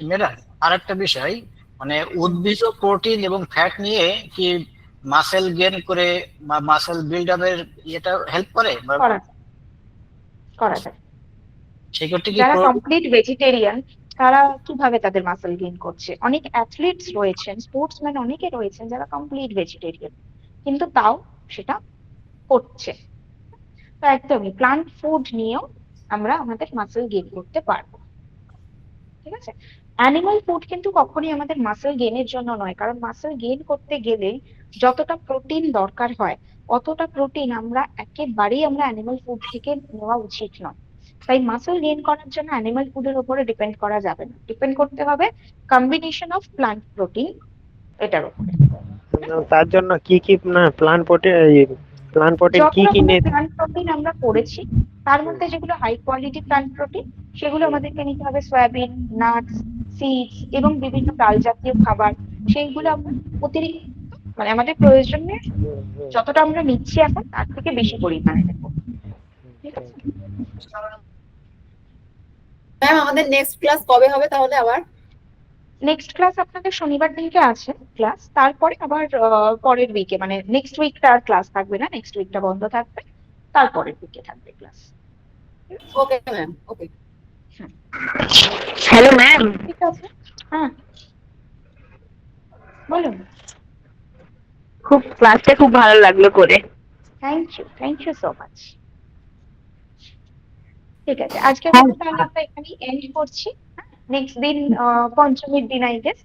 ম্যাডাম, আর একটা বিষয়, মানে উদ্ভিজ প্রোটিন এবং ফ্যাট নিয়ে কি মাসেল গেইন করে বা মাসেল বিল্ড আপের এটা হেল্প করে করা যায়, করা যায়। সেক্ষেত্রে কি যারা কমপ্লিট ভেজিটেরিয়ান, তারা কিভাবে তাদের মাসেল গেইন করছে? অনেক অ্যাথলিটস রয়েছেন, স্পোর্টসম্যান অনেকে রয়েছেন যারা কমপ্লিট ভেজিটেরিয়ান, কিন্তু তাও সেটা করছে। তো একদমই প্লান্ট ফুড নিয়েও আমরা আমাদের মাসেল গেইন করতে পারবো। ঠিক আছে। অ্যানিমাল ফুড কিন্তু কখনোই আমাদের মাসেল গেইনের জন্য নয়, কারণ মাসেল গেইন করতে গেলে যতটা প্রোটিন দরকার হয়, অতটা প্রোটিন একেবারেই আমরা অ্যানিমাল ফুড থেকে নেওয়া উচিত নয়। তাই মাসেল গেইন করার জন্য অ্যানিমাল ফুডের উপরে ডিপেন্ড করা যাবে না, ডিপেন্ড করতে হবে কম্বিনেশন অফ প্লান্ট প্রোটিন এটার উপরে। তার জন্য কি কি না প্লান্ট প্রোটিন যত কি কি রকমের প্লান্ট প্রোটিন আমরা করেছি, তার মধ্যে যেগুলো হাই কোয়ালিটি প্লান্ট প্রোটিন, সেগুলো আমাদেরকে নিতে হবে সয়াবিন, নাটস, সিডস এবং বিভিন্ন ডাল জাতীয় খাবার। সেইগুলো আমরা অতিরিক্ত, মানে আমাদের প্রয়োজনের যতটা আমরা নিচ্ছি এখন, তার থেকে বেশি পরিমাণে নেবো। ঠিক আছে। ম্যাম, আমাদের নেক্সট ক্লাস কবে হবে তাহলে আবার? নেক্সট ক্লাস আপনাদের শনিবার দিনকে আছে ক্লাস, তারপরে আবার পরের উইকে, মানে নেক্সট উইকটা আর ক্লাস থাকবে না, নেক্সট উইকটা বন্ধ থাকবে, তারপরের উইকে থাকবে class. Okay ma'am, okay. Hello ma'am, ঠিক আছে। হ্যাঁ বলুন। ক্লাসটা খুব ভালো লাগলো করে। Thank you so much. ঠিক আছে, আজকের মতো তাহলে আমরা এখানেই এন্ড করছি। নেক্সট দিন পঞ্চমীর দিন আই গেস